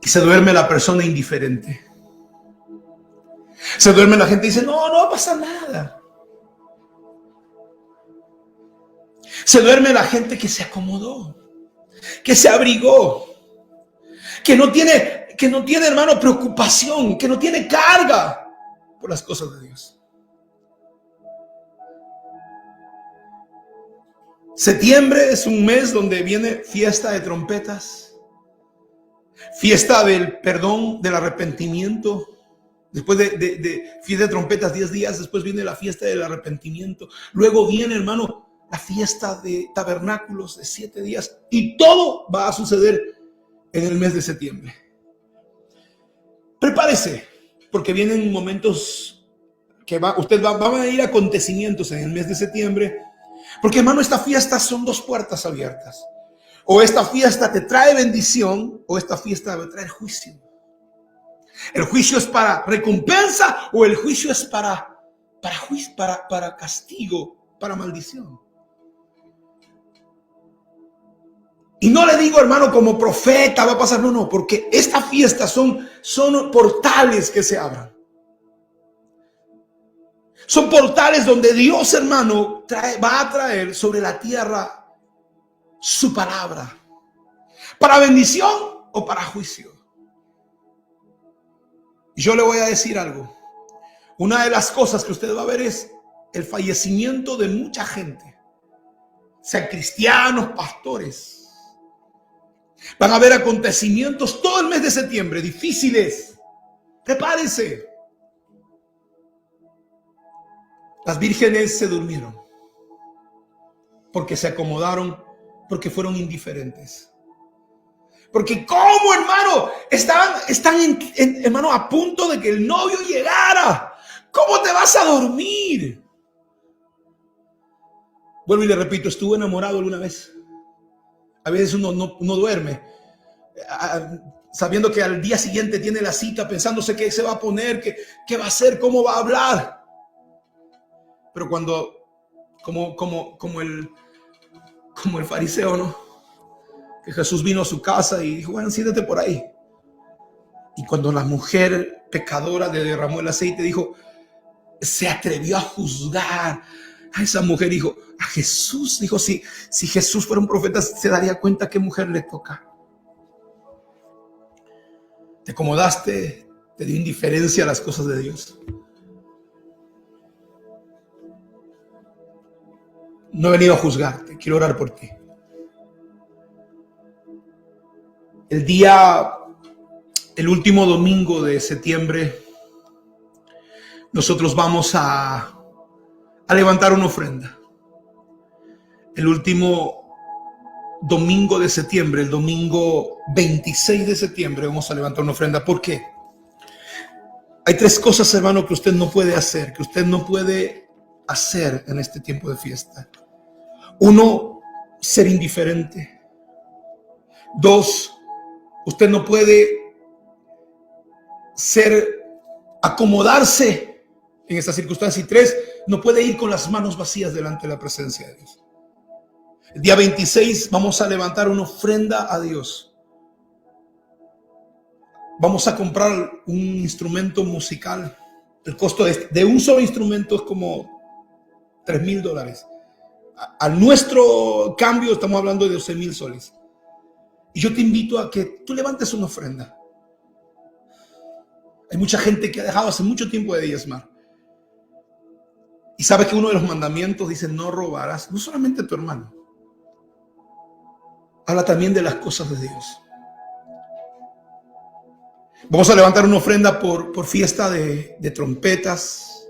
Y se duerme la persona indiferente. Se duerme la gente y dice, no pasa nada. Se duerme la gente que se acomodó, que se abrigó, que no tiene que no tiene, hermano, preocupación, que no tiene carga por las cosas de Dios. Septiembre es un mes donde viene fiesta de trompetas, fiesta del perdón, del arrepentimiento. Después de fiesta de trompetas, 10 días después viene la fiesta del arrepentimiento. Luego viene, hermano, la fiesta de tabernáculos de 7 días. Y todo va a suceder en el mes de septiembre. Prepárese, porque vienen momentos que van a venir acontecimientos en el mes de septiembre. Porque, hermano, esta fiesta son 2 puertas abiertas. O esta fiesta te trae bendición, o esta fiesta va a traer juicio. ¿El juicio es para recompensa o el juicio es para castigo, para maldición? Y no le digo, hermano, como profeta va a pasar, no, porque esta fiesta son portales que se abran. Son portales donde Dios, hermano, va a traer sobre la tierra su palabra, para bendición o para juicio. Y yo le voy a decir algo. Una de las cosas que usted va a ver es el fallecimiento de mucha gente, sean cristianos, pastores. Van a haber acontecimientos todo el mes de septiembre difíciles. Prepárese. Las vírgenes se durmieron porque se acomodaron, porque fueron indiferentes. Porque como, hermano, están hermano, a punto de que el novio llegara. ¿Cómo te vas a dormir? Vuelvo y le repito, estuve enamorado alguna vez. A veces uno no duerme, sabiendo que al día siguiente tiene la cita, pensándose qué se va a poner, qué va a hacer, cómo va a hablar. Pero cuando, como el fariseo, ¿no? Que Jesús vino a su casa y dijo, bueno, siéntate por ahí. Y cuando la mujer pecadora le derramó el aceite, dijo, se atrevió a juzgar a esa mujer. Dijo, a Jesús, dijo, si Jesús fuera un profeta, se daría cuenta qué mujer le toca. Te acomodaste, te dio indiferencia a las cosas de Dios. No he venido a juzgarte, quiero orar por ti. El último domingo de septiembre, nosotros vamos a levantar una ofrenda. El último domingo de septiembre, el domingo 26 de septiembre, vamos a levantar una ofrenda. ¿Por qué? Hay 3 cosas, hermano, que usted no puede hacer, que usted no puede hacer en este tiempo de fiesta. 1, ser indiferente. 2, usted no puede acomodarse en esta circunstancia. Y 3, no puede ir con las manos vacías delante de la presencia de Dios. El día 26 vamos a levantar una ofrenda a Dios. Vamos a comprar un instrumento musical. El costo de un solo instrumento es como $3,000. A nuestro cambio estamos hablando de 12,000 soles. Y yo te invito a que tú levantes una ofrenda. Hay mucha gente que ha dejado hace mucho tiempo de diezmar. Y sabe que uno de los mandamientos dice, no robarás. No solamente a tu hermano. Habla también de las cosas de Dios. Vamos a levantar una ofrenda por fiesta de trompetas,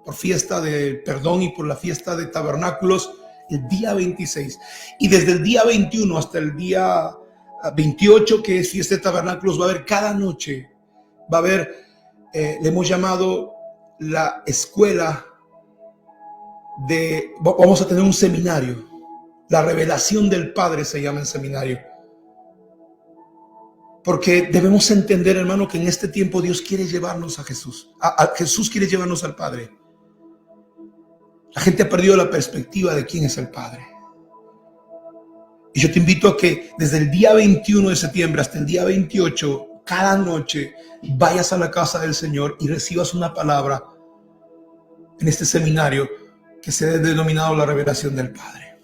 por fiesta de perdón y por la fiesta de tabernáculos el día 26. Y desde el día 21 hasta el día 28, que es fiesta de tabernáculos, va a haber cada noche, va a haber, le hemos llamado la escuela vamos a tener un seminario. La revelación del Padre se llama el seminario. Porque debemos entender, hermano, que en este tiempo Dios quiere llevarnos a Jesús. Jesús quiere llevarnos al Padre. La gente ha perdido la perspectiva de quién es el Padre. Y yo te invito a que desde el día 21 de septiembre hasta el día 28, cada noche, vayas a la casa del Señor y recibas una palabra en este seminario que se ha denominado la revelación del Padre.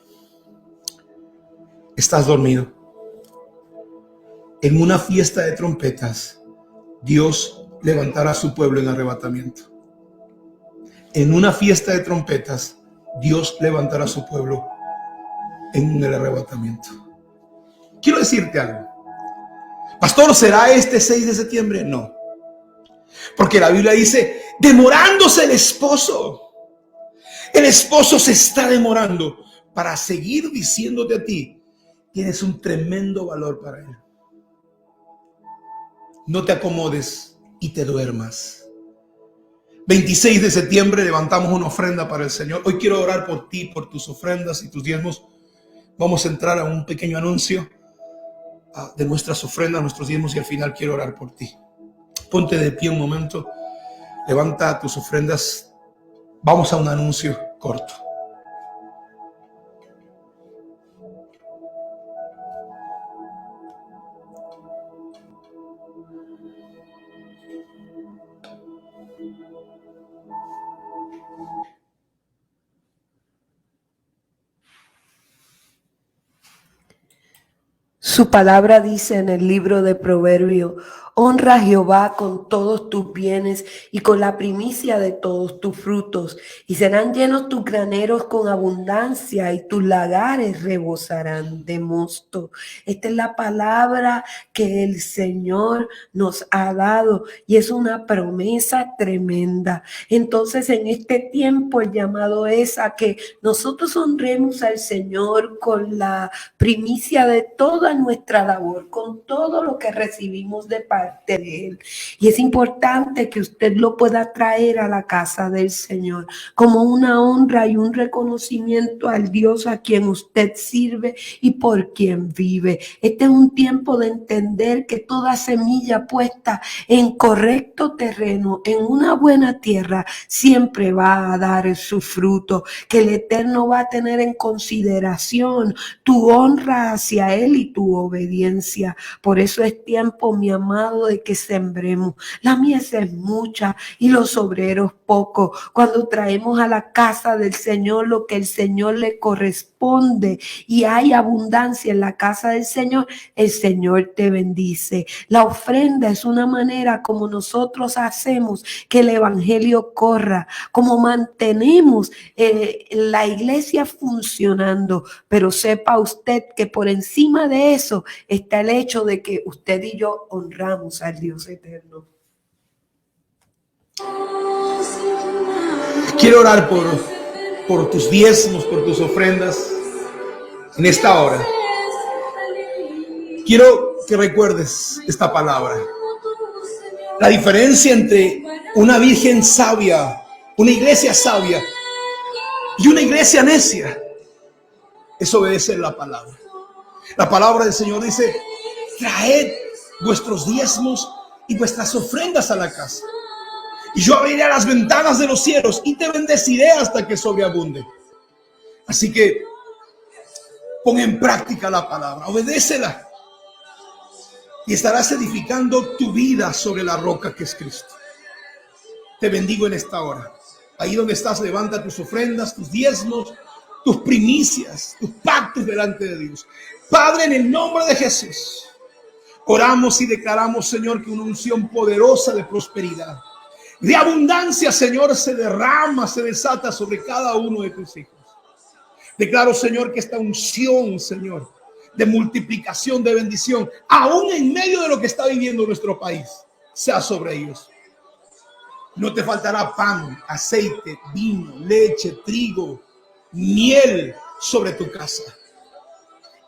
Estás dormido en una fiesta de trompetas Dios levantará a su pueblo en arrebatamiento. En una fiesta de trompetas, Dios levantará a su pueblo en el arrebatamiento. Quiero decirte algo. Pastor, ¿será este 6 de septiembre? No. Porque la Biblia dice, demorándose el esposo. El esposo se está demorando para seguir diciéndote a ti, tienes un tremendo valor para él. No te acomodes y te duermas. 26 de septiembre levantamos una ofrenda para el Señor. Hoy quiero orar por ti, por tus ofrendas y tus diezmos. Vamos a entrar a un pequeño anuncio de nuestras ofrendas, nuestros diezmos, y al final quiero orar por ti. Ponte de pie un momento, levanta tus ofrendas. Vamos a un anuncio corto. Su palabra dice en el libro de Proverbios, honra a Jehová con todos tus bienes y con la primicia de todos tus frutos, y serán llenos tus graneros con abundancia y tus lagares rebosarán de mosto. Esta es la palabra que el Señor nos ha dado y es una promesa tremenda. Entonces, en este tiempo el llamado es a que nosotros honremos al Señor con la primicia de toda nuestra labor, con todo lo que recibimos de parte de Él. Y es importante que usted lo pueda traer a la casa del Señor como una honra y un reconocimiento al Dios a quien usted sirve y por quien vive. Este es un tiempo de entender que toda semilla puesta en correcto terreno, en una buena tierra, siempre va a dar su fruto, que el Eterno va a tener en consideración tu honra hacia Él y tu obediencia. Por eso es tiempo, mi amado, de que sembremos. La mies es mucha y los obreros pocos. Cuando traemos a la casa del Señor lo que el Señor le corresponde y hay abundancia en la casa del Señor, el Señor te bendice. La ofrenda es una manera como nosotros hacemos que el evangelio corra, como mantenemos la iglesia funcionando. Pero sepa usted que por encima de eso está el hecho de que usted y yo honramos al Dios eterno. Quiero orar por tus diezmos, por tus ofrendas en esta hora. Quiero que recuerdes esta palabra. La diferencia entre una virgen sabia, una iglesia sabia y una iglesia necia es obedecer la palabra. La palabra del Señor dice, traed vuestros diezmos y vuestras ofrendas a la casa, y yo abriré las ventanas de los cielos y te bendeciré hasta que sobreabunde. Así que pon en práctica la palabra, obedécela, y estarás edificando tu vida sobre la roca que es Cristo. Te bendigo en esta hora. Ahí donde estás, levanta tus ofrendas, tus diezmos, tus primicias, tus pactos delante de Dios. Padre, en el nombre de Jesús, oramos y declaramos, Señor, que una unción poderosa de prosperidad, de abundancia, Señor, se derrama, se desata sobre cada uno de tus hijos. Declaro, Señor, que esta unción, Señor, de multiplicación, de bendición, aún en medio de lo que está viviendo nuestro país, sea sobre ellos. No te faltará pan, aceite, vino, leche, trigo, miel sobre tu casa.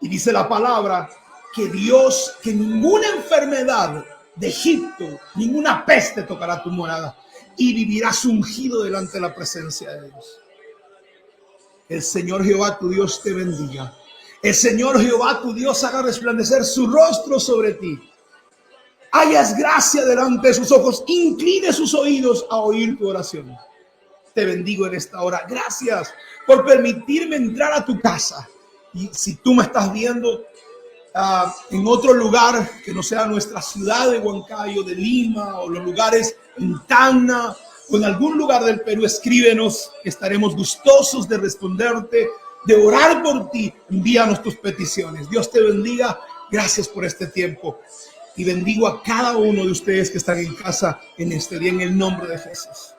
Y dice la palabra que Dios, que ninguna enfermedad de Egipto, ninguna peste tocará tu morada, y vivirás ungido delante de la presencia de Dios. El Señor Jehová tu Dios te bendiga. El Señor Jehová tu Dios haga resplandecer su rostro sobre ti. Hayas gracia delante de sus ojos, incline sus oídos a oír tu oración. Te bendigo en esta hora. Gracias por permitirme entrar a tu casa. Y si tú me estás viendo en otro lugar que no sea nuestra ciudad de Huancayo, de Lima, o los lugares en Tacna o en algún lugar del Perú, escríbenos. Estaremos gustosos de responderte, de orar por ti. Envíanos tus peticiones. Dios te bendiga. Gracias por este tiempo. Y bendigo a cada uno de ustedes que están en casa en este día en el nombre de Jesús.